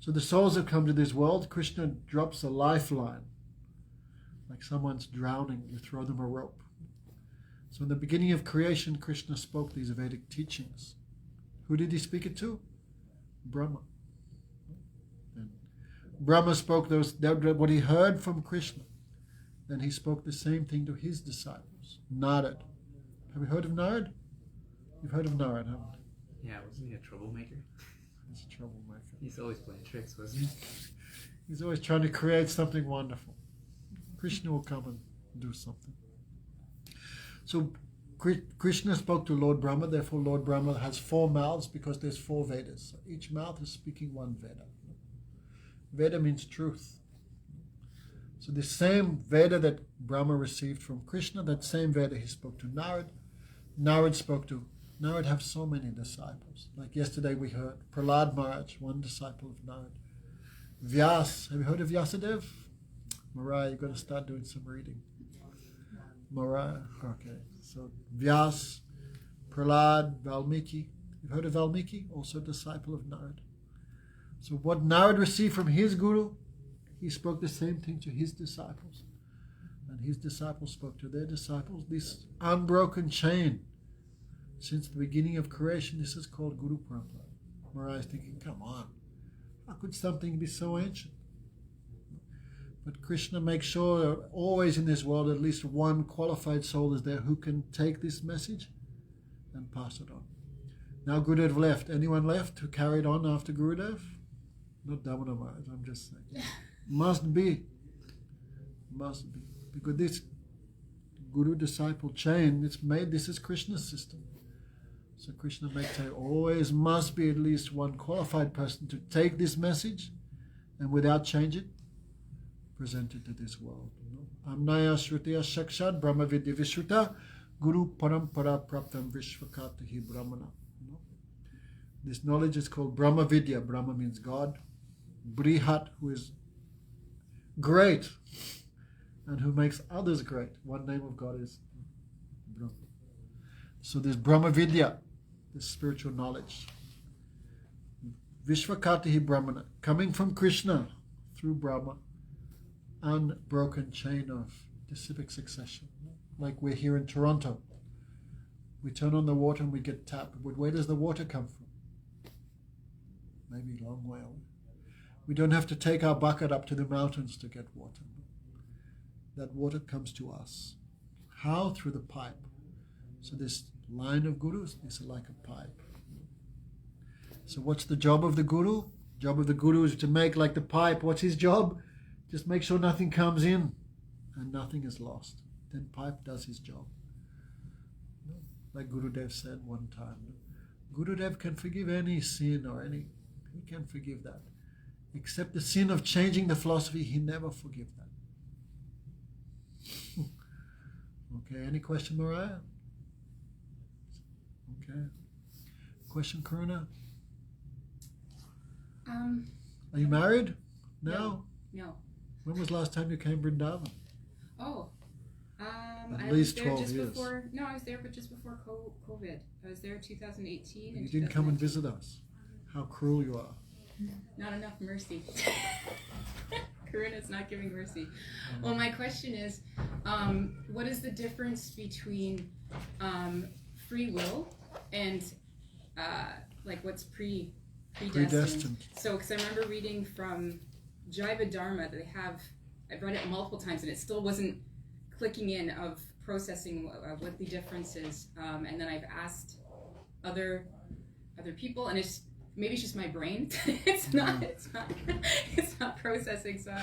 So the souls have come to this world. Krishna drops a lifeline. Like someone's drowning, you throw them a rope. So in the beginning of creation, Krishna spoke these Vedic teachings. Who did he speak it to? Brahma. And Brahma spoke what he heard from Krishna. Then he spoke the same thing to his disciples. Narad. Have you heard of Narad? You've heard of Narad, haven't you? Yeah, wasn't he a troublemaker? He's a troublemaker. He's always playing tricks, wasn't he? He's always trying to create something wonderful. Krishna will come and do something. So Krishna spoke to Lord Brahma, therefore Lord Brahma has 4 mouths because there's 4 Vedas. So each mouth is speaking one Veda. Veda means truth. So the same Veda that Brahma received from Krishna, that same Veda he spoke to Narad. Narad have so many disciples. Like yesterday we heard Prahlad Maharaj, one disciple of Narad. Vyas, have you heard of Vyasadev? Mariah, you're going to start doing some reading. Mariah, okay. So Vyas, Prahlad, Valmiki. You've heard of Valmiki? Also a disciple of Narad. So what Narad received from his guru, he spoke the same thing to his disciples. And his disciples spoke to their disciples. This unbroken chain, since the beginning of creation, this is called Guru Parampara. Mariah is thinking, come on, how could something be so ancient? But Krishna makes sure that always in this world at least one qualified soul is there who can take this message and pass it on. Now Gurudev left. Anyone left who carried on after Gurudev? Not Damodar Maharaj, I'm just saying. Must be. Because this Guru-disciple chain, this is Krishna's system. So Krishna makes there always must be at least one qualified person to take this message and without change it, present it to this world. Amnaya Shrutiya Shakshad Brahma Vidya Vishruta Guru Parampara Praptam Vishvakatahi Brahmana. This knowledge is called Brahma Vidya. Brahma means God. Brihat, who is great and who makes others great. One name of God is Brahma. So this Brahma Vidya, this spiritual knowledge. Vishvakatahi Brahmana, coming from Krishna, through Brahma, unbroken chain of disciplic succession. Like we're here in Toronto. We turn on the water and we get tapped. But where does the water come from? Maybe a long way away. We don't have to take our bucket up to the mountains to get water. That water comes to us. How? Through the pipe. So this line of gurus is like a pipe. So what's the job of the guru? Job of the guru is to make like the pipe. What's his job? Just make sure nothing comes in and nothing is lost. Then pipe does his job. Like Gurudev said one time, Gurudev can forgive any sin or any, he can forgive that. Except the sin of changing the philosophy, he never forgive that. Okay, any question, Mariah? Okay. Question, Karuna? Are you married now? No. When was the last time you came to Vrindavan? Oh. At I least was there 12 just years. before. No, I was there, but just before COVID. I was there 2018. You and didn't come and 2019. visit us. How cruel you are. Not enough mercy. Karuna's not giving mercy. Well, my question is, what is the difference between free will and like what's predestined? Predestined. So, because I remember reading from Jaiva Dharma, they have, I've read it multiple times, and it still wasn't clicking in of processing what the difference is. And then I've asked other people, and maybe it's just my brain. it's not processing. So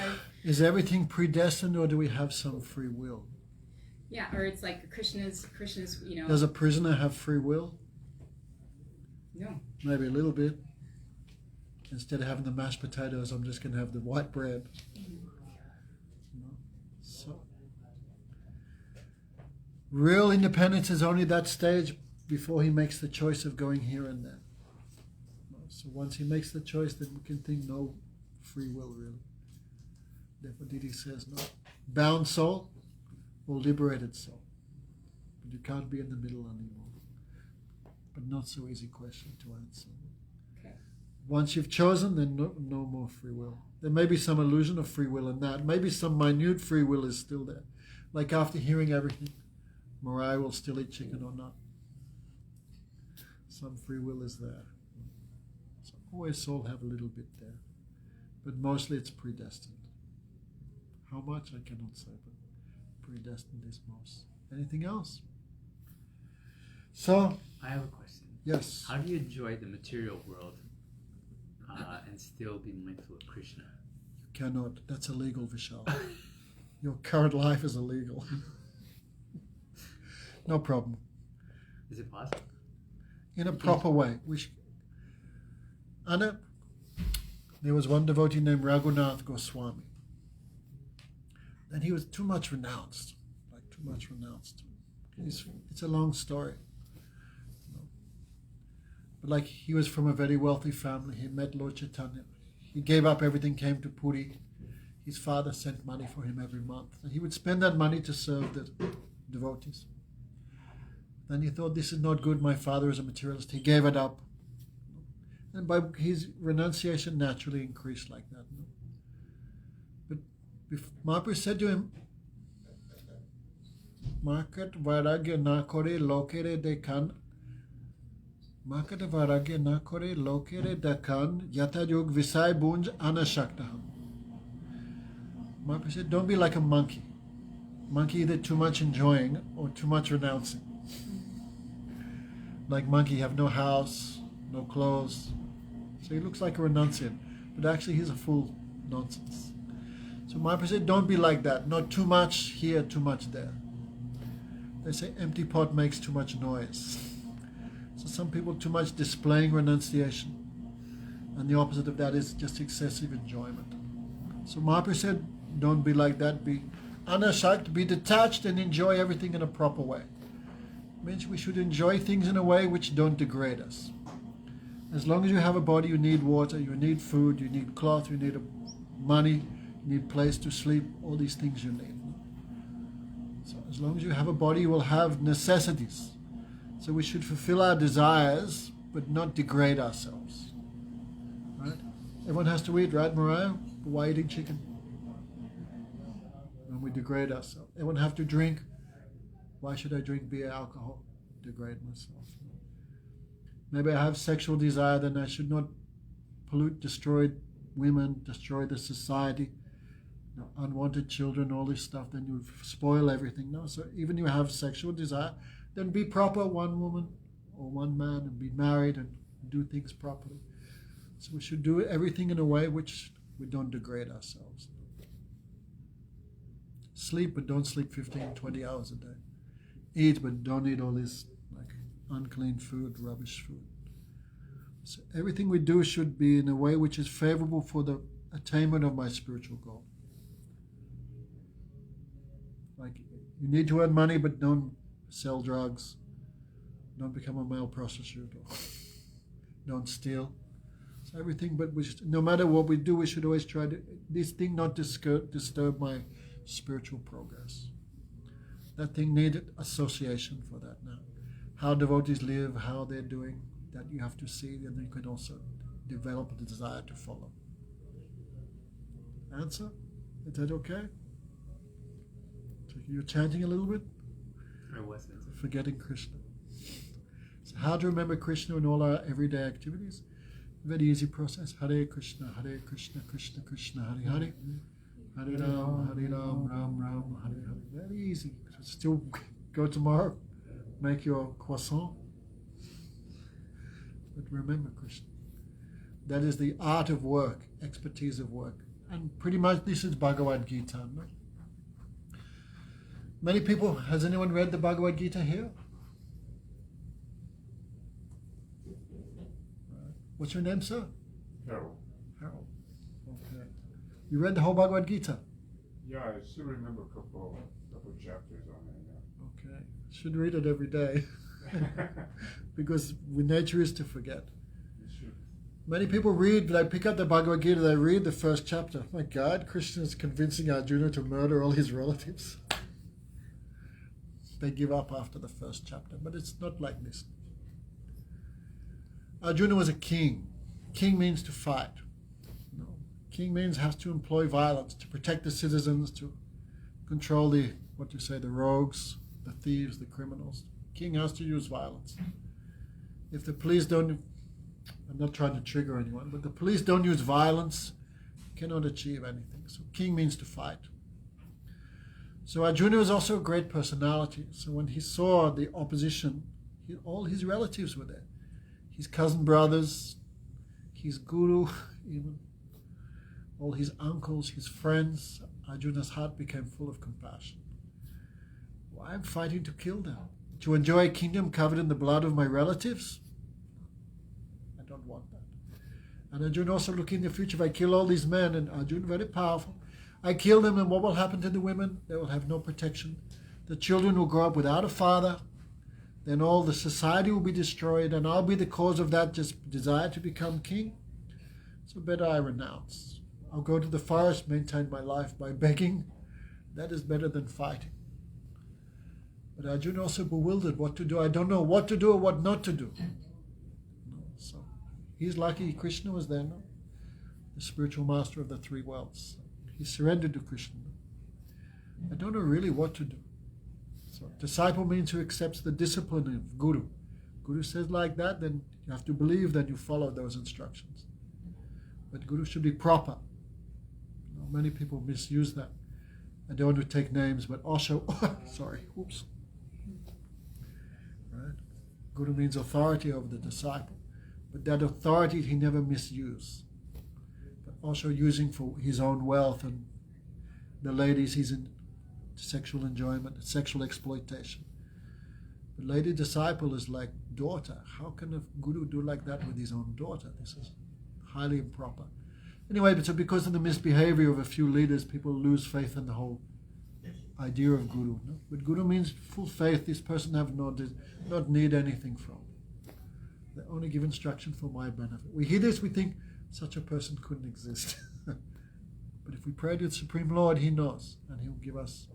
Is everything predestined, or do we have some free will? yeah, or it's like Krishna's, Does a prisoner have free will? No. Maybe a little bit. Instead of having the mashed potatoes, I'm just going to have the white bread. So, real independence is only that stage before he makes the choice of going here and there. So once he makes the choice, then we can think no free will, really. Therefore, Didi says no. Bound soul or liberated soul. But you can't be in the middle anymore. But not so easy question to answer. Okay. Once you've chosen, then no more free will. There may be some illusion of free will in that. Maybe some minute free will is still there. Like after hearing everything, Mariah will still eat chicken or not. Some free will is there. So always soul have a little bit there. But mostly it's predestined. How much I cannot say, but predestined is most. Anything else? So, I have a question. yes. How do you enjoy the material world and still be mindful of Krishna? You cannot. That's illegal, Vishal. Your current life is illegal. No problem. Is it possible? In a proper way. Anna, there was one devotee named Raghunath Goswami. And he was too much renounced. It's a long story. But he was from a very wealthy family. He met Lord Chaitanya. He gave up everything, came to Puri. His father sent money for him every month. And he would spend that money to serve the devotees. Then he thought, this is not good. My father is a materialist. He gave it up. And by his renunciation naturally increased like that. But Mahaprabhu said to him, Makat Vairagya na kore lokere dekan. Makat Vairagya na kore lokere dekan yata yog visai bunj anashaktaham. Mahaprabhu said, don't be like a monkey. Monkey either too much enjoying or too much renouncing. Like monkey, have no house, no clothes. So he looks like a renunciant, but actually he's a full nonsense. So Mahaprabhu said, don't be like that. Not too much here, too much there. They say empty pot makes too much noise. So some people too much displaying renunciation. And the opposite of that is just excessive enjoyment. So Mahaprabhu said, don't be like that. Be anashakt, be detached and enjoy everything in a proper way. It means we should enjoy things in a way which don't degrade us. As long as you have a body, you need water, you need food, you need cloth, you need money, you need place to sleep, all these things you need. So as long as you have a body, you will have necessities. So we should fulfill our desires, but not degrade ourselves. Right? Everyone has to eat, right, Mariah? But why eating chicken? When we degrade ourselves. Everyone have to drink. Why should I drink beer, alcohol? Degrade myself. Maybe I have sexual desire, then I should not pollute, destroy women, destroy the society, unwanted children, all this stuff, then you spoil everything. No, so even you have sexual desire, then be proper, one woman or one man, and be married and do things properly. So we should do everything in a way which we don't degrade ourselves. Sleep, but don't sleep 15, 20 hours a day. Eat, but don't eat all this like unclean food, rubbish food. So everything we do should be in a way which is favorable for the attainment of my spiritual goal. Like, you need to earn money, but don't sell drugs. Don't become a male prostitute. Or don't steal. So everything, but no matter what we do, we should always try to, this thing not disturb my spiritual progress. That thing needed association for that now. How devotees live, how they're doing, that you have to see, and then you can also develop the desire to follow. Answer? Is that okay? So you're chanting a little bit? I wasn't. Forgetting Krishna. So how to remember Krishna in all our everyday activities? Very easy process. Hare Krishna, Krishna Krishna, Hare Hare. Hare Ram, Ram Ram, Hare Hare. Very easy. So still go tomorrow, make your croissant. But remember Krishna. That is the art of work, expertise of work. And pretty much this is Bhagavad Gita. No? Many people, has anyone read the Bhagavad Gita here? What's your name, sir? Harold. Harold. Okay. You read the whole Bhagavad Gita? Yeah, I still remember a couple chapters on it. Okay. Should read it every day. Because nature is to forget. Many people read, they pick up the Bhagavad Gita, they read the first chapter. My God, Krishna is convincing Arjuna to murder all his relatives. They give up after the first chapter, but it's not like this. Arjuna was a king. King means to fight. No. King means has to employ violence to protect the citizens, to control the rogues, the thieves, the criminals. King has to use violence. If the police don't, I'm not trying to trigger anyone, but the police don't use violence, cannot achieve anything. So king means to fight. So Arjuna was also a great personality. So when he saw the opposition, all his relatives were there. His cousin brothers, his guru, even all his uncles, his friends. Arjuna's heart became full of compassion. Why I'm fighting to kill them? To enjoy a kingdom covered in the blood of my relatives? I don't want that. And Arjuna also looking in the future, if I kill all these men, and Arjuna very powerful, I kill them, and what will happen to the women? They will have no protection. The children will grow up without a father. Then all the society will be destroyed, and I'll be the cause of that just desire to become king. So better I renounce. I'll go to the forest, maintain my life by begging. That is better than fighting. But Arjuna also bewildered what to do. I don't know what to do or what not to do. No, so he's lucky Krishna was there, no? The spiritual master of the three worlds. He surrendered to Krishna. I don't know really what to do. So disciple means who accepts the discipline of Guru. Guru says like that, then you have to believe that you follow those instructions. But Guru should be proper. Many people misuse that. I don't want to take names, but Osho, Right? Guru means authority over the disciple. But that authority he never misused. But also using for his own wealth and the ladies he's in sexual enjoyment, sexual exploitation. The lady disciple is like daughter. How can a guru do like that with his own daughter? This is highly improper. Anyway, but so because of the misbehavior of a few leaders, people lose faith in the whole idea of guru. No? But guru means full faith. This person have not need anything from. They only give instruction for my benefit. We hear this, we think such a person couldn't exist. But if we pray to the Supreme Lord, he knows, and he'll give us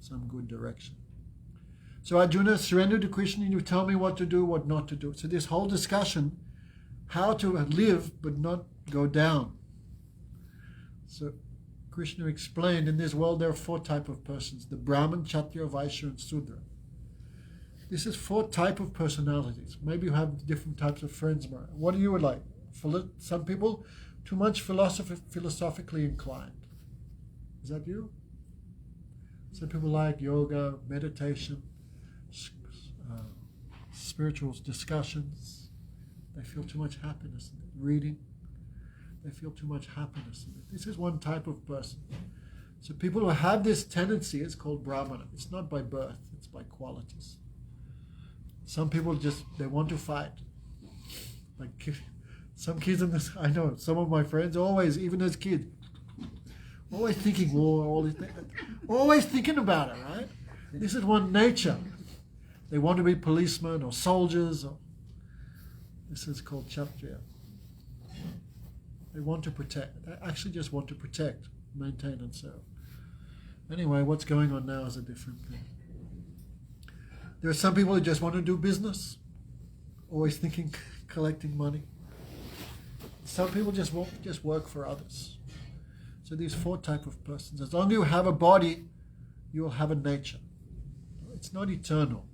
some good direction. So Arjuna surrendered to Krishna, and you tell me what to do, what not to do. So this whole discussion, how to live but not go down. So Krishna explained in this world there are 4 types of persons: the Brahman, Kshatriya, Vaishya, and Sudra. This is 4 types of personalities. Maybe you have different types of friends. What do you like? Some people too much philosophically inclined. Is that you? Some people like yoga, meditation, spiritual discussions. They feel too much happiness in it. Reading. They feel too much happiness in it. This is one type of person. So people who have this tendency, it's called Brahmana. It's not by birth, it's by qualities. Some people they want to fight. Like some kids in this, I know, some of my friends always, even as kids, always thinking war, always thinking about it, right? This is one nature. They want to be policemen or soldiers. This is called Kshatriya. They want to protect. They actually just want to protect, maintain, and serve. Anyway, what's going on now is a different thing. There are some people who just want to do business, always thinking, collecting money. Some people just work for others. So these 4 types of persons. As long as you have a body, you will have a nature. It's not eternal.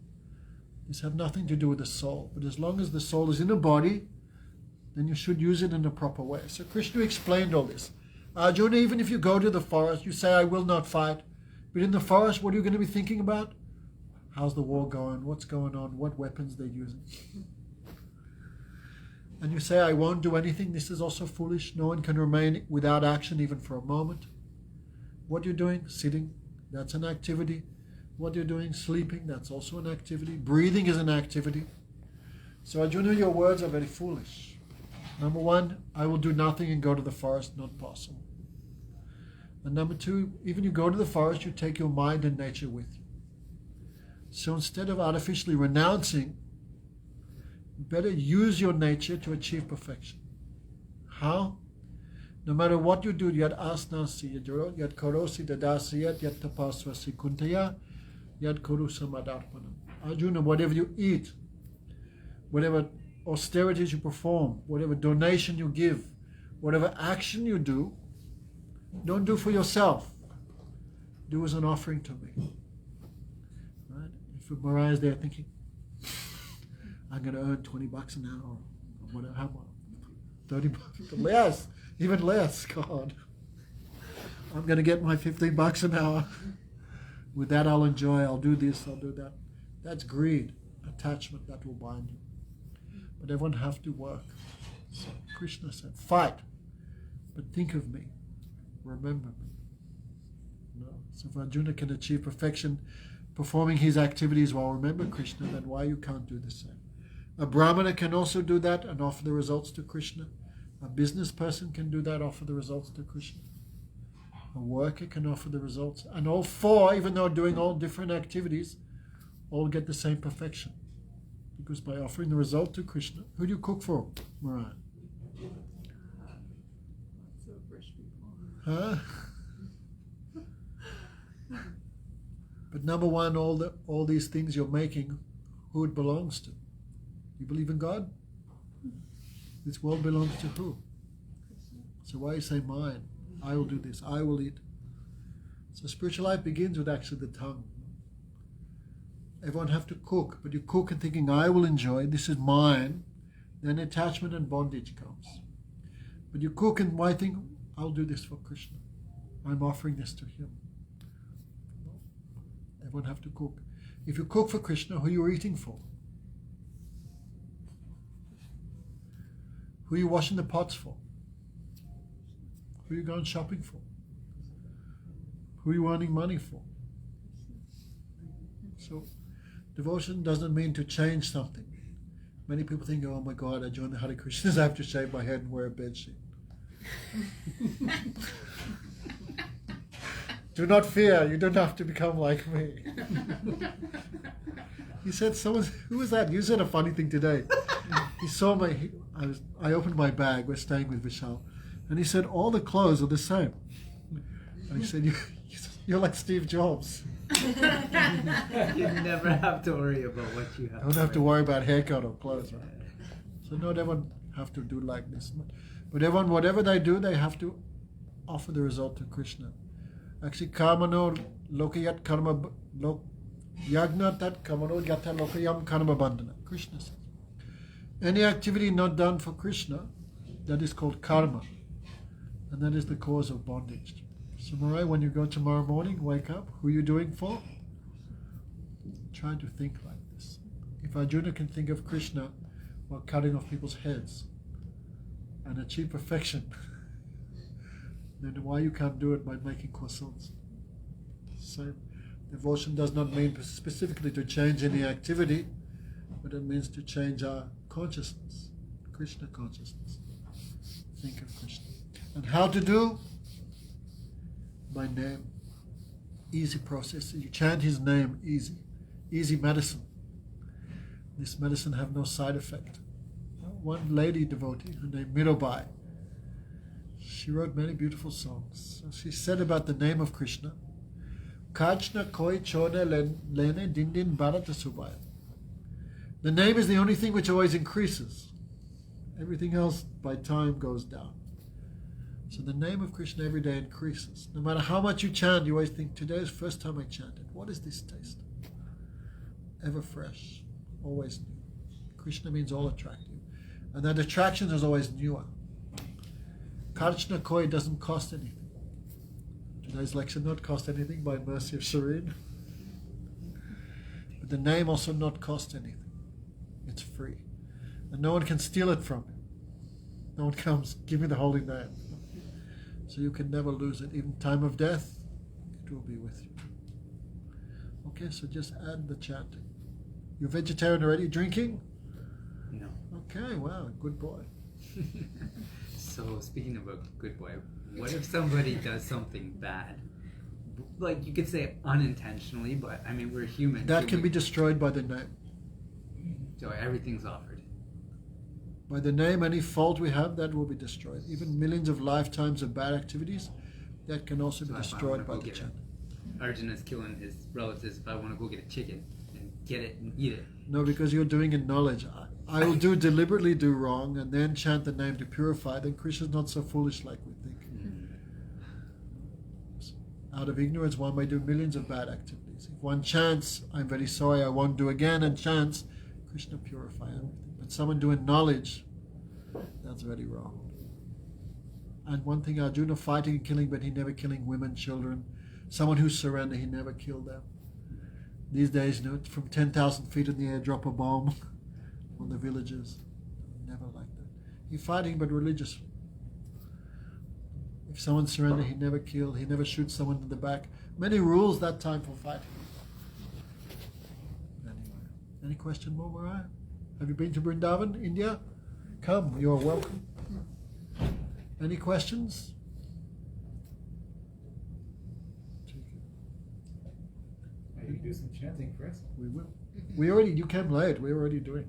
This has nothing to do with the soul. But as long as the soul is in a body, then you should use it in a proper way. So Krishna explained all this. Arjuna, even if you go to the forest, you say, I will not fight. But in the forest, what are you going to be thinking about? How's the war going? What's going on? What weapons they're using? And you say, I won't do anything. This is also foolish. No one can remain without action even for a moment. What you're doing, sitting, that's an activity. What you're doing, sleeping, that's also an activity. Breathing is an activity. So Arjuna, your words are very foolish. Number 1, I will do nothing and go to the forest, not possible. And number 2, even you go to the forest, you take your mind and nature with you. So instead of artificially renouncing, better use your nature to achieve perfection. How? No matter what you do, yad asnasi, yad korosi dadasiyat, yad tapasvasi kuntaya, yad korusa madarpanam. Arjuna, whatever you eat, whatever austerities you perform, whatever donation you give, whatever action you do, don't do for yourself. Do as an offering to me. Right? If Mariah's there thinking, I'm going to earn $20 an hour, or whatever, how much? $30, less, even less, God. I'm going to get my $15 an hour. With that I'll enjoy, I'll do this, I'll do that. That's greed, attachment that will bind you. But everyone has to work. So Krishna said, fight, but think of me, remember me. No. So if Arjuna can achieve perfection performing his activities while remembering Krishna, then why you can't do the same? A Brahmana can also do that and offer the results to Krishna. A business person can do that, offer the results to Krishna. A worker can offer the results. And all 4, even though doing all different activities, all get the same perfection. Because by offering the result to Krishna, who do you cook for, Mariah? Lots of rich people. Huh? But number 1, all these things you're making, who it belongs to? You believe in God? This world belongs to who? So why you say mine? I will do this. I will eat. So spiritual life begins with actually the tongue. Everyone have to cook, but you cook and thinking, I will enjoy, this is mine. Then attachment and bondage comes. But you cook and why think, I'll do this for Krishna. I'm offering this to him. Everyone have to cook. If you cook for Krishna, who are you eating for? Who are you washing the pots for? Who are you going shopping for? Who are you earning money for? So, devotion doesn't mean to change something. Many people think, oh my God, I joined the Hare Krishnas, I have to shave my head and wear a bedsheet. Do not fear, you don't have to become like me. He said, who was that? You said a funny thing today. He saw I opened my bag, we're staying with Vishal, and he said, all the clothes are the same. And he said, you're like Steve Jobs. You never have to worry about what you have. Don't have to worry about haircut or clothes, right? So not everyone have to do like this. But everyone, whatever they do, they have to offer the result to Krishna. Actually, karma no lokayat karma yagna tat kamano yata lokayam karma bandhana. Krishna says. Any activity not done for Krishna, that is called karma. And that is the cause of bondage. So Marai, when you go tomorrow morning, wake up, who are you doing for? Try to think like this. If Arjuna can think of Krishna while cutting off people's heads and achieve perfection, then why you can't do it by making croissants? So devotion does not mean specifically to change any activity, but it means to change our consciousness, Krishna consciousness. Think of Krishna. And how to do? By name. Easy process. You chant his name, easy. Easy medicine. This medicine have no side effect. One lady devotee, her name Mirabai, she wrote many beautiful songs. So she said about the name of Krishna, Kachna koi chode lene din din bharata subaya. The name is the only thing which always increases. Everything else by time goes down. So the name of Krishna every day increases. No matter how much you chant, you always think, today is the first time I chanted. What is this taste? Ever fresh, always new. Krishna means all attractive. And that attraction is always newer. Karchna Koi doesn't cost anything. Today's lecture not cost anything by mercy of Shireen. But the name also not cost anything. It's free. And no one can steal it from you. No one comes, give me the holy name. So you can never lose it. Even time of death, it will be with you. Okay, so just add the chanting. You're vegetarian already? Drinking? No. Okay, wow, good boy. So speaking of a good boy, what if somebody does something bad? Like you could say unintentionally, but I mean we're human. That can be destroyed by the name. So everything's offered. By the name, any fault we have, that will be destroyed. Even millions of lifetimes of bad activities, that can also be So if I destroyed wanna by go the get chant. Arjuna's killing his relatives. If I want to go get a chicken and get it and eat it, No, because you're doing in knowledge. I will deliberately do wrong and then chant the name to purify. Then Krishna's not so foolish like we think. Out of ignorance, one may do millions of bad activities. If one chants, I'm very sorry, I won't do again, and chants, Krishna purify everything. But someone doing knowledge, that's very wrong. And one thing, Arjuna fighting and killing, but he never killing women, children. Someone who surrendered, he never killed them. These days, from 10,000 feet in the air, drop a bomb on the villages. Never like that. He fighting, but religiously. If someone surrenders, he never kill. He never shoots someone in the back. Many rules that time for fighting. Anyway, any question more, Mariah? Have you been to Vrindavan, India? Come, you are welcome. Any questions? You can do some chanting for us. We will. You came late. We're already doing.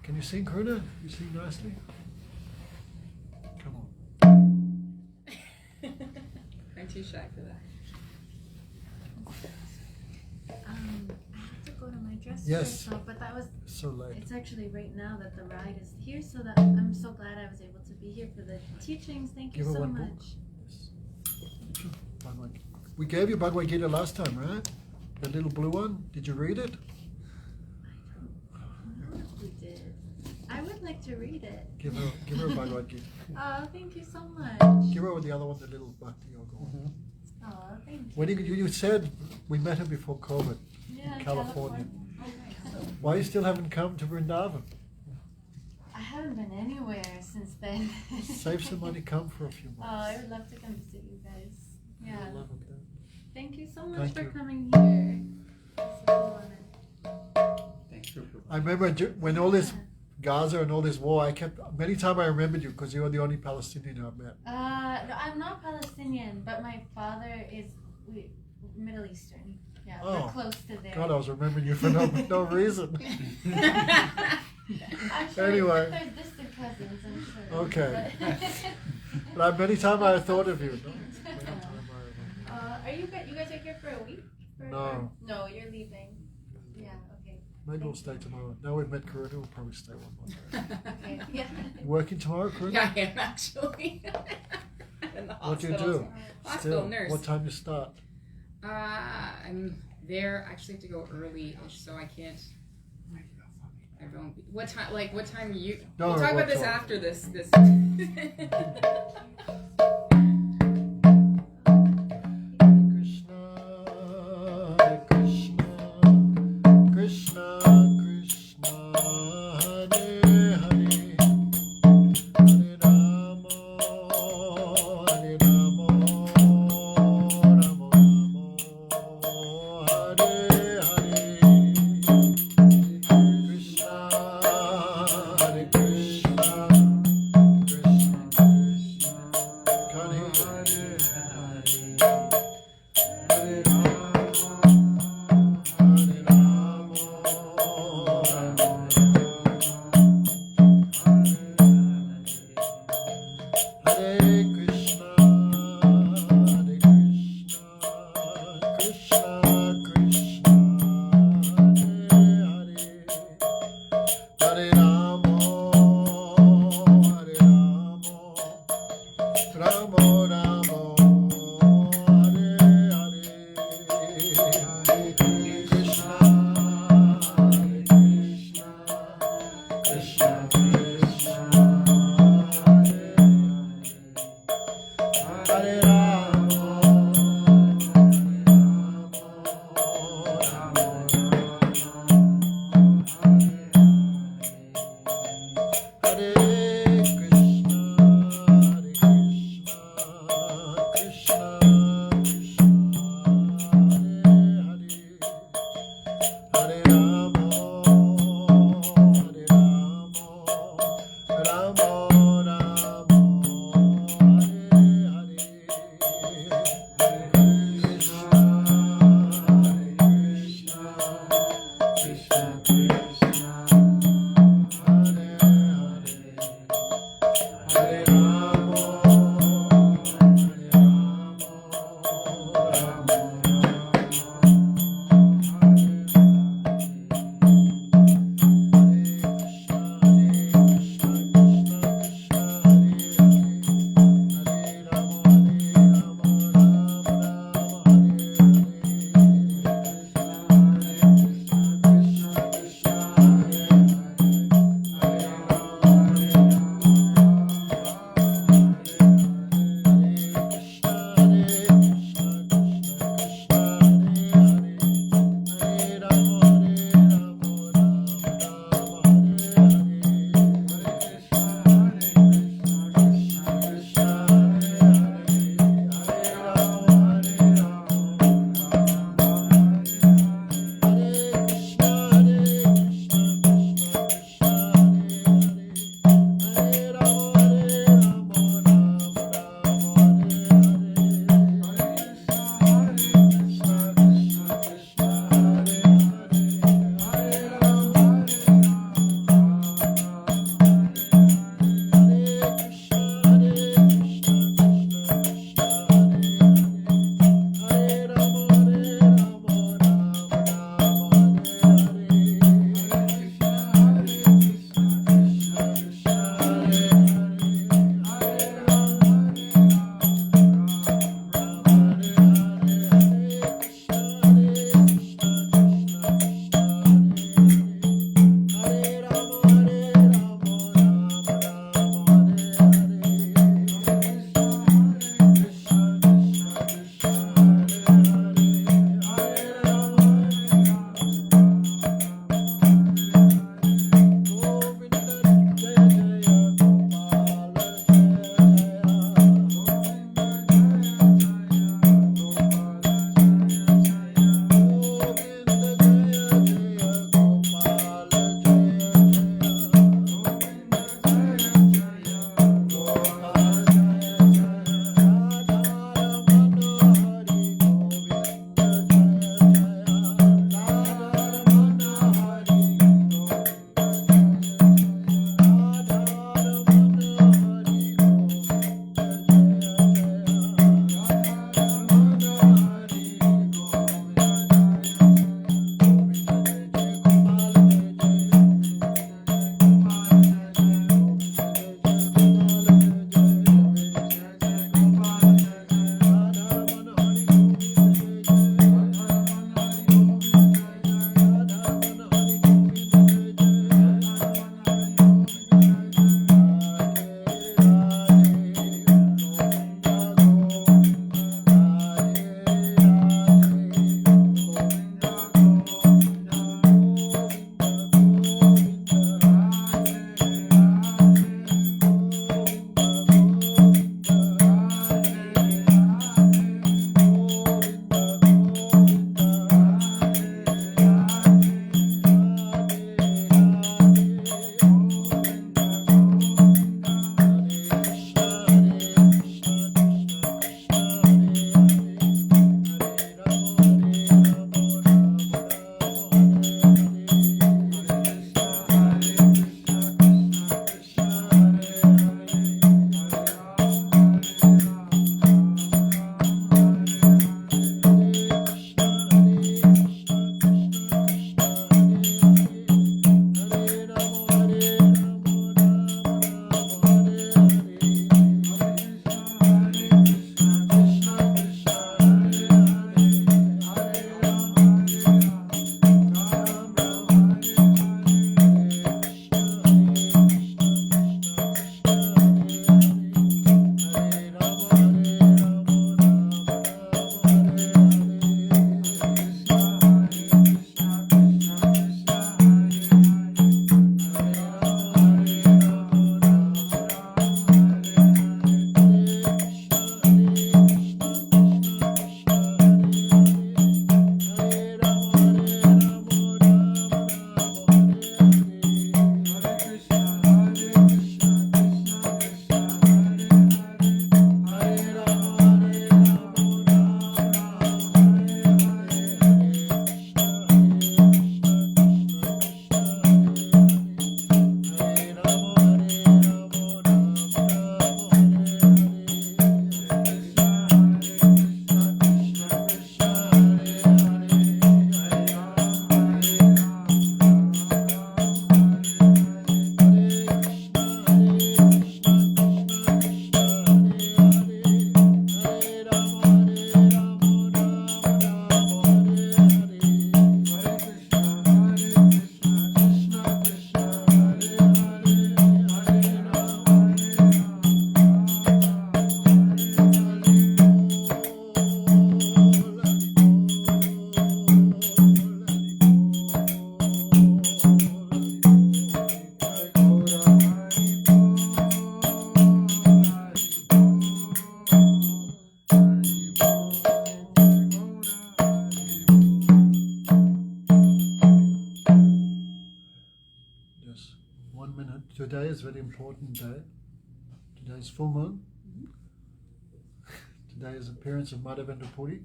Can you sing, Karuna? You sing nicely. Come on. I'm too shy for that. I have to go to my dress Yes. rehearsal, but that was, So late. it's actually right now that the ride is here, so that I'm so glad I was able to be here for the teachings. Thank you Give her so one much. book. Bhagavad Gita. We gave you Bhagavad Gita last time, right? The little blue one. Did you read it? I don't know if we did. I would like to read it. Give her Bhagavad Gita. Oh, thank you so much. Give her the other one, the little Bhakti Yoga one. Oh, thank you. When you said we met her before COVID Yeah, in California. Okay. Why you still haven't come to Vrindavan? I haven't been anywhere since then. Save some money, come for a few Oh, months. I would love to come visit you guys. Yeah. I love it there. Thank you so much Thank for you. coming here. It's a cool honor. thanks for I remember when all this Gaza and all this war, many times I remembered you because you were the only Palestinian I've met. No, I'm not Palestinian, but my father is Middle Eastern. Yeah, Oh. we're close to there. God, I was remembering you for no reason. I'm sure Anyway. they're distant cousins, I'm sure. Okay. But- But many times I thought of you. Are you guys are here for a week? No. No, you're leaving. Yeah, okay. Maybe we'll stay tomorrow. Now we've met Karuna, we'll probably stay one more day. Okay. Yeah. You working tomorrow, Karuna? Yeah, I am actually. In the What do you hospital. do? Hospital Still, nurse. what time you start? I'm there. I actually have to go early-ish, so I can't. I won't be. What time? Like what time? You? No, We'll talk we'll about this talk. after this. This. Krishna, Hare Krishna, Krishna Krishna, Hare Hare, Hare Rama, Hare Rama, Rama Rama, Hare Hare, Krishna, Hare Krishna, Krishna Krishna, can't hear you. Hare Rama, Hare Rama, Rama Hare Krishna, Hare Krishna, Krishna Krishna, Hare Hare, Hare Rama, Hare Rama, Rama Rama, Hare Hare, Hare Krishna, Hare Krishna, Krishna Krishna, Hare Hare, Hare Rama, today is a very important day. Today is full moon. Today is appearance of Madhavendra Puri.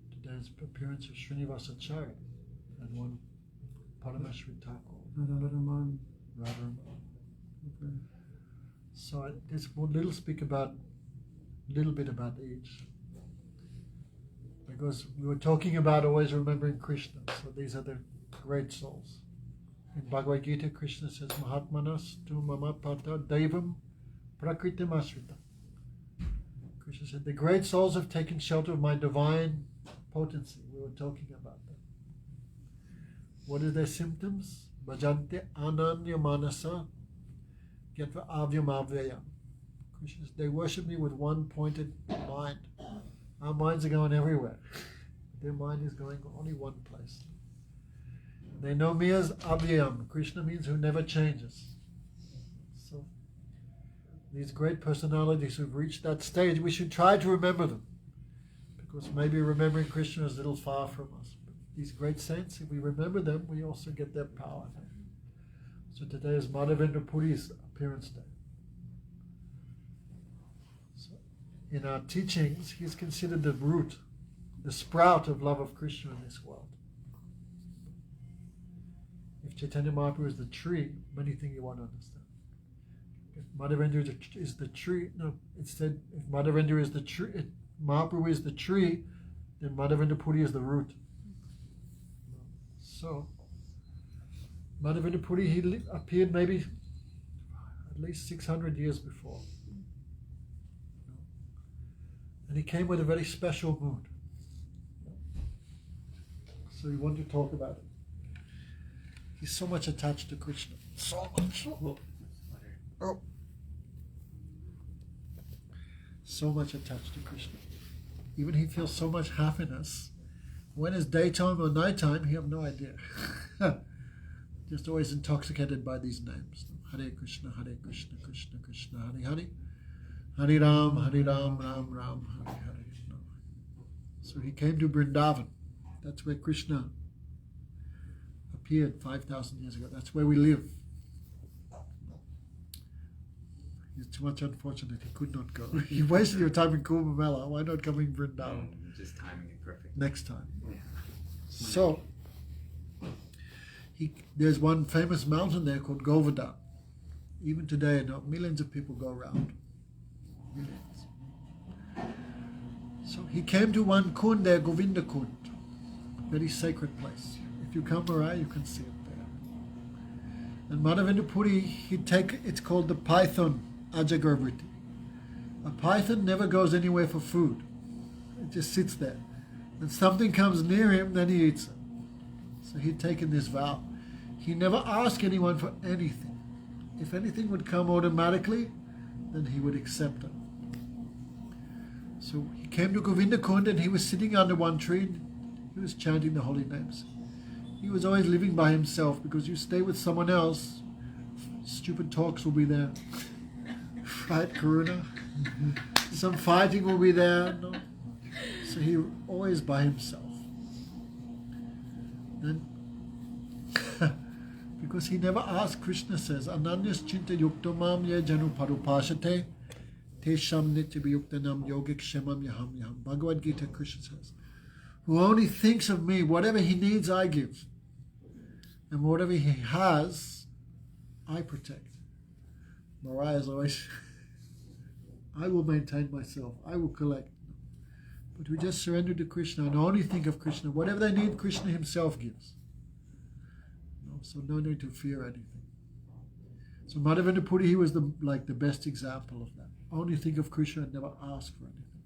Today is appearance of Srinivasacharya and one Parameshwar Thakur. Radharaman. Radharaman. Okay. So I just want little bit about each. Because we were talking about always remembering Krishna. So these are the great souls. In Bhagavad Gita, Krishna says, Mahatmanas tu mama pata devam prakritim asrita. Krishna said, the great souls have taken shelter of my divine potency. We were talking about that. What are their symptoms? Bhajante ananya manasa gyatva avyam avyayam. Krishna says, they worship me with one pointed mind. Our minds are going everywhere. Their mind is going only one place. They know me as Avyam. Krishna means who never changes. So, these great personalities who've reached that stage, we should try to remember them. Because maybe remembering Krishna is a little far from us. But these great saints, if we remember them, we also get their power. So today is Madhavendra Puri's appearance day. So in our teachings, he's considered the root, the sprout of love of Krishna in this world. If Chaitanya Mahaprabhu is the tree, many things you won't understand. If Madhavendra is the tree, no, instead, if Madhavendra is the tree, if Mahaprabhu is the tree, then Madhavendra Puri is the root. So, Madhavendra Puri, he appeared maybe at least 600 years before. And he came with a very special mood. So we want to talk about it. He's so much attached to Krishna. So much. Oh. So much attached to Krishna. Even he feels so much happiness. When it's daytime or nighttime, he have no idea. Just always intoxicated by these names. Hare Krishna, Krishna Krishna, Hare Hare. Hare Ram, Ram Ram, Hare Hare. So he came to Vrindavan. That's where Krishna appeared 5,000 years ago. That's where we live. It's too much unfortunate he could not go. You wasted your time in Kumbh Mela. Why not come in Vrindavan? Just timing it perfect. Next time. Yeah. So, there's one famous mountain there called Govardhan. Even today, millions of people go around. Millions. So he came to one kund there, Govinda Kund, very sacred place. If you come around, you can see it there. And Madhavendra Puri, it's called the python Ajagarvriti. A python never goes anywhere for food. It just sits there. And something comes near him, then he eats it. So he'd taken this vow. He never asked anyone for anything. If anything would come automatically, then he would accept it. So he came to Govinda Kund and he was sitting under one tree and he was chanting the holy names. He was always living by himself because you stay with someone else, stupid talks will be there. Right, Karuna? Some fighting will be there. No. So he always by himself. Then, because he never asked, Krishna says, Ananyas chinta yuktamam ye janu parupashate tesham nityabhayuktanam yogic shemam yaham. Bhagavad Gita, Krishna says, who only thinks of me, whatever he needs, I give. And whatever he has, I protect. Mariah is always, I will maintain myself. I will collect. But we just surrender to Krishna and only think of Krishna. Whatever they need, Krishna himself gives. So no need to fear anything. So Madhavendra Puri, he was the best example of that. Only think of Krishna and never ask for anything.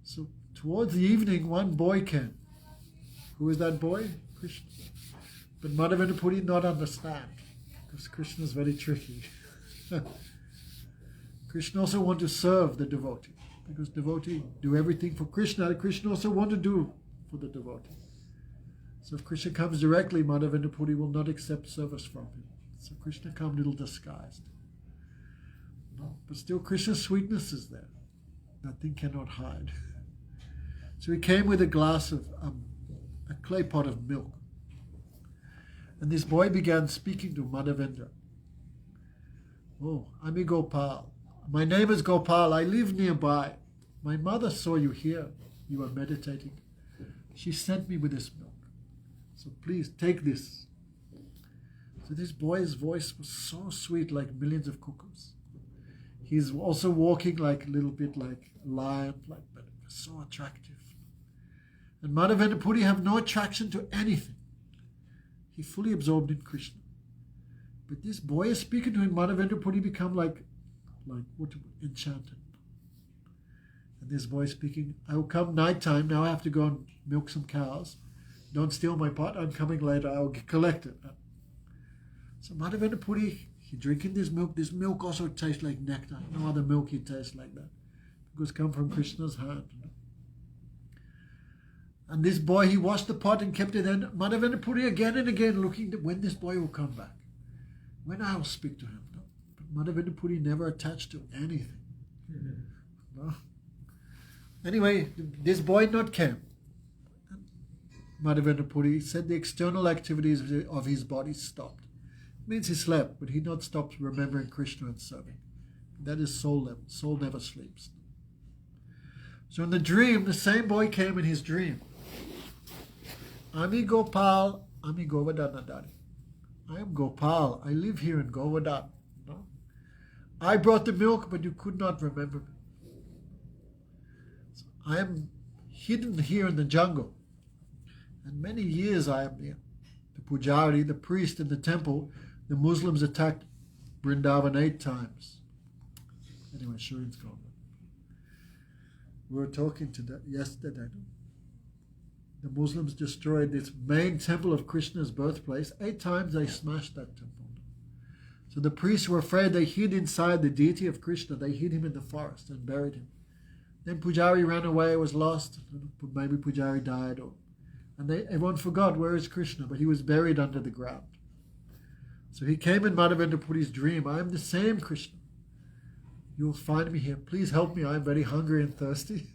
So towards the evening, one boy came. Who is that boy? Krishna. But Madhavendra Puri did not understand, because Krishna is very tricky. Krishna also wants to serve the devotee, because devotee do everything for Krishna. Krishna also wants to do for the devotee. So if Krishna comes directly, Madhavendra Puri will not accept service from him. So Krishna comes a little disguised. No, but still Krishna's sweetness is there. Nothing cannot hide. So he came with a glass of, a clay pot of milk. And this boy began speaking to Madhavendra. Oh, I'm Gopal. My name is Gopal. I live nearby. My mother saw you here. You were meditating. She sent me with this milk. So please take this. So this boy's voice was so sweet, like millions of cuckoos. He's also walking like a little bit like a lion, but so attractive. And Madhavendra Puri have no attraction to anything. He fully absorbed in Krishna. But this boy is speaking to him. Madhavendra Puri become like what, enchanted. And this boy speaking, I will come nighttime. Now I have to go and milk some cows. Don't steal my pot. I'm coming later. I'll collect it. So Madhavendra Puri, he drinking this milk. This milk also tastes like nectar. No other milk he tastes like that. Because it come from Krishna's hand. And this boy, he washed the pot and kept it. And Madhavendra Puri again and again looking when this boy will come back. When I will speak to him. No? But Madhavendra Puri never attached to anything. No? Anyway, this boy not came. Madhavendra Puri said the external activities of his body stopped. It means he slept, but he not stopped remembering Krishna and serving. That is soul level. Soul never sleeps. So in the dream, the same boy came in his dream. Ami Gopal, Ami Govardhanadari. I am Gopal. I live here in Govardhan. No? I brought the milk, but you could not remember me. So I am hidden here in the jungle. And many years I am there. The pujari, the priest in the temple, the Muslims attacked Vrindavan 8 times. Anyway, Shireen's gone. We were talking to that yesterday. The Muslims destroyed this main temple of Krishna's birthplace. 8 times they smashed that temple. So the priests were afraid. They hid inside the deity of Krishna. They hid him in the forest and buried him. Then Pujari ran away, was lost. Maybe Pujari died. And everyone forgot, where is Krishna? But he was buried under the ground. So he came in Madhavendra Puri's dream. I am the same Krishna. You will find me here. Please help me. I am very hungry and thirsty.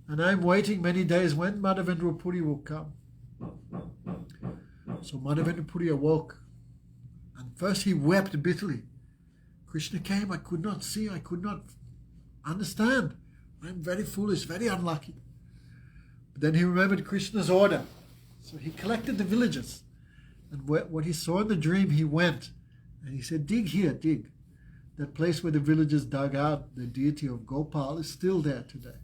And I am waiting many days when Madhavendra Puri will come. So Madhavendra Puri awoke. And first he wept bitterly. Krishna came. I could not see. I could not understand. I am very foolish, very unlucky. But then he remembered Krishna's order. So he collected the villagers. And what he saw in the dream, he went. And he said, dig here, dig. That place where the villagers dug out the deity of Gopal is still there today.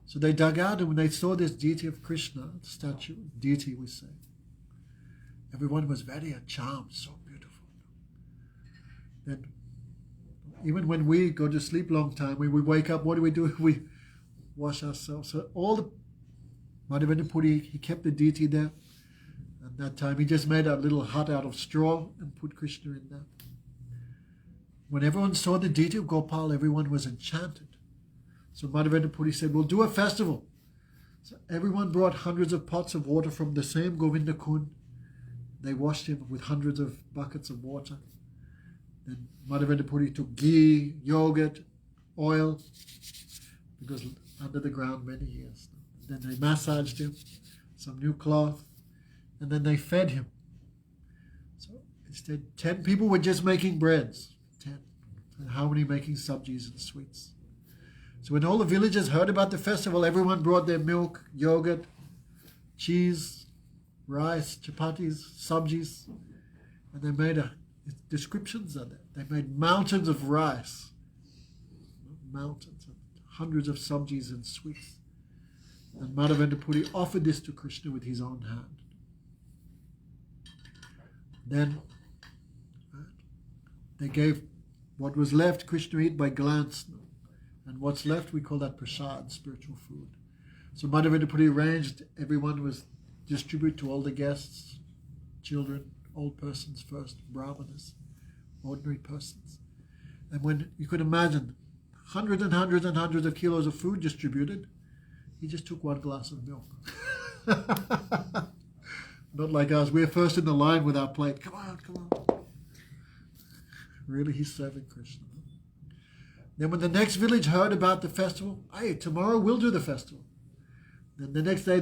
So they dug out, and when they saw this deity of Krishna, statue, deity we say, everyone was very charmed, so beautiful. Then, even when we go to sleep long time, when we wake up, what do? We wash ourselves. So all the Madhavendra Puri, he kept the deity there. And that time he just made a little hut out of straw and put Krishna in there. When everyone saw the deity of Gopal, everyone was enchanted. So Madhavendra Puri said, we'll do a festival. So everyone brought hundreds of pots of water from the same Govinda Kund. They washed him with hundreds of buckets of water. Then Madhavendra Puri took ghee, yogurt, oil, because under the ground many years. Then they massaged him, some new cloth, and then they fed him. So instead, 10 people were just making breads. 10. And how many making sabjis and sweets? So when all the villagers heard about the festival, everyone brought their milk, yogurt, cheese, rice, chapatis, sabjis, and they made descriptions of that. They made mountains of rice, mountains, hundreds of sabjis and sweets. And Madhavendra Puri offered this to Krishna with his own hand. Then they gave what was left, Krishna eat by glance. And what's left, we call that prasad, spiritual food. So Madhavendra Puri arranged, everyone was distributed to all the guests, children, old persons first, brahmanas, ordinary persons. And when you could imagine hundreds and hundreds and hundreds of kilos of food distributed, he just took 1 glass of milk. Not like us. We're first in the line with our plate. Come on, come on. Really, he's serving Krishna. Then when the next village heard about the festival, hey, tomorrow we'll do the festival. Then the next day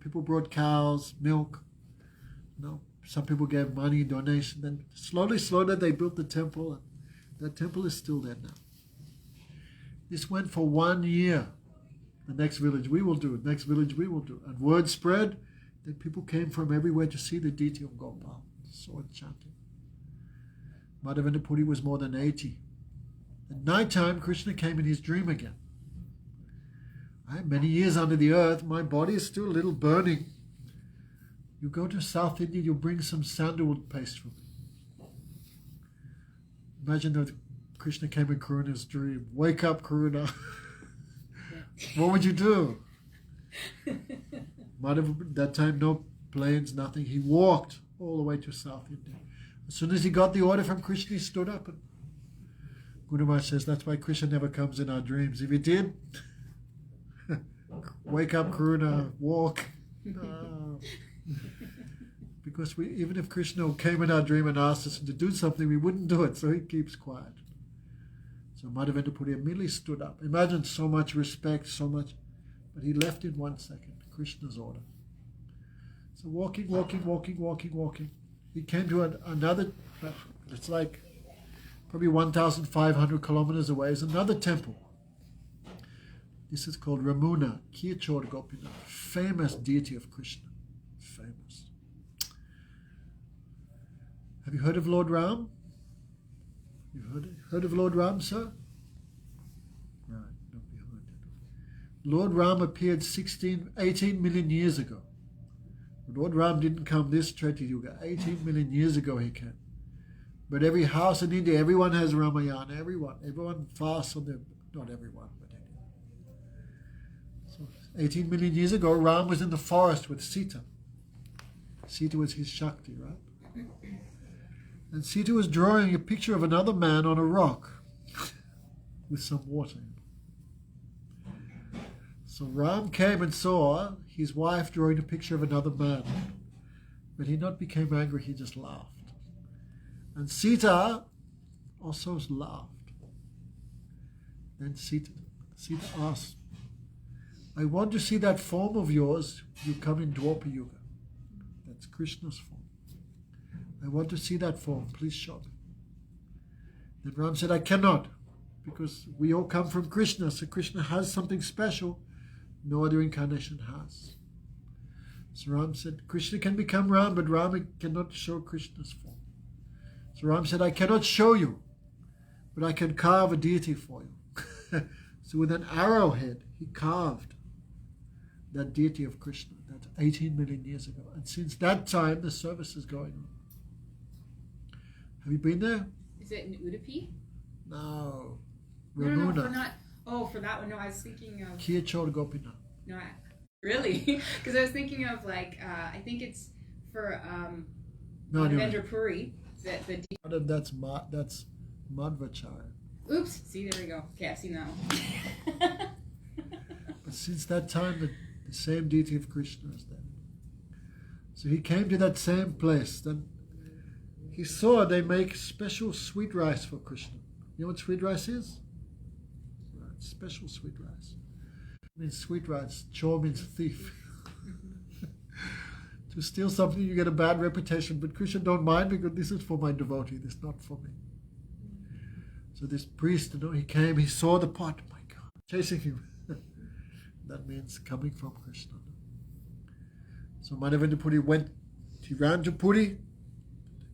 people brought cows, milk, some people gave money, donation. Then slowly they built the temple, and that temple is still there now. This went for 1 year. The next village we will do, next village we will do. And word spread that people came from everywhere to see the deity of Gopal. So enchanting. Madhavendra Puri was more than 80. At night time, Krishna came in his dream again. I have many years under the earth, my body is still a little burning. You go to South India, you bring some sandalwood paste for me. Imagine that Krishna came in Karuna's dream. Wake up, Karuna. What would you do? That time, no planes, nothing. He walked all the way to South India. As soon as he got the order from Krishna, he stood up. And Guru Maharaj says that's why Krishna never comes in our dreams. If he did, wake up, Karuna, walk. Because even if Krishna came in our dream and asked us to do something, we wouldn't do it, so he keeps quiet. So Madhavendra Puri immediately stood up. Imagine so much respect, so much, but he left in 1 second, Krishna's order. So walking. He came to another, it's like probably 1,500 kilometers away, is another temple. This is called Ramuna, Kirchor Gopinath, famous deity of Krishna. Famous. Have you heard of Lord Ram? You've heard of Lord Ram, sir? Right, nobody heard it. Lord Ram appeared 18 million years ago. Lord Ram didn't come this Treta Yuga. 18 million years ago he came. But every house in India, everyone has Ramayana. Everyone fasts on their, not everyone, but so 18 million years ago, Ram was in the forest with Sita. Sita was his shakti, right? And Sita was drawing a picture of another man on a rock with some water in it. So Ram came and saw his wife drawing a picture of another man. But he not became angry, he just laughed. And Sita also laughed. Then Sita asked, I want to see that form of yours. You come in Dwapara Yuga. That's Krishna's form. I want to see that form. Please show me. Then Ram said, I cannot, because we all come from Krishna. So Krishna has something special no other incarnation has. So Ram said, Krishna can become Ram, but Ram cannot show Krishna's form. So Ram said, I cannot show you, but I can carve a deity for you. So with an arrowhead, he carved that deity of Krishna. That's 18 million years ago. And since that time, the service is going on. Have you been there? Is it in Udupi? No. No, Ramuna. for that one. No, I was thinking of... Kirchor Gopinath. No, really? Because I was thinking of, like, I think it's for Madhavendra Puri. That's Madhvacharya. Oops. See, there we go. Okay, I've seen that one. But since that time, the same deity of Krishna is there. So he came to that same place. Then he saw they make special sweet rice for Krishna. You know what sweet rice is? Right, special sweet rice. It means sweet rice. Chor means thief. To steal something, you get a bad reputation. But Krishna don't mind, because this is for my devotee. This is not for me. So this priest, he came, he saw the pot. My God, chasing him. That means coming from Krishna. So Madhavendra Puri he ran to Puri.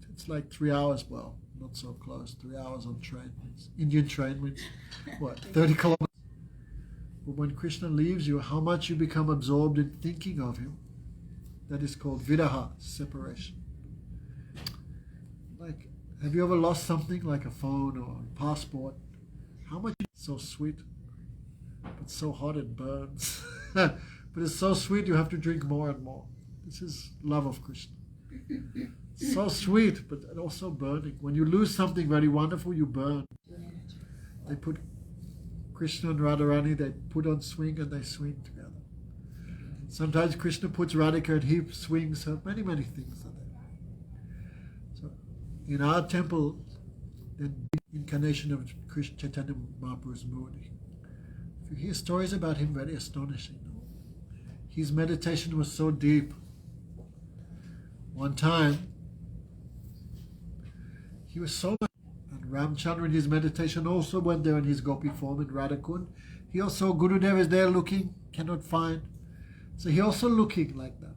It's like 3 hours, well, not so close, 3 hours on train. Indian train means, what, 30 kilometers? But when Krishna leaves you, how much you become absorbed in thinking of him, that is called viraha, separation. Like, have you ever lost something like a phone or a passport? How much? So sweet, but so hot it burns. But it's so sweet you have to drink more and more. This is love of Krishna. So sweet, but also burning. When you lose something very wonderful, you burn. They put Krishna and Radharani, they put on swing and they swing together. Sometimes Krishna puts Radhika and he swings her. Many things are there. So in our temple, the incarnation of Krishna Chaitanya Mahaprabhu's mood, if you hear stories about him, very astonishing. His meditation was so deep. One time, He was so much. And Ramchandra in his meditation also went there in his gopi form in Radhakund. He also, Gurudev is there looking, cannot find. So he also looking like that.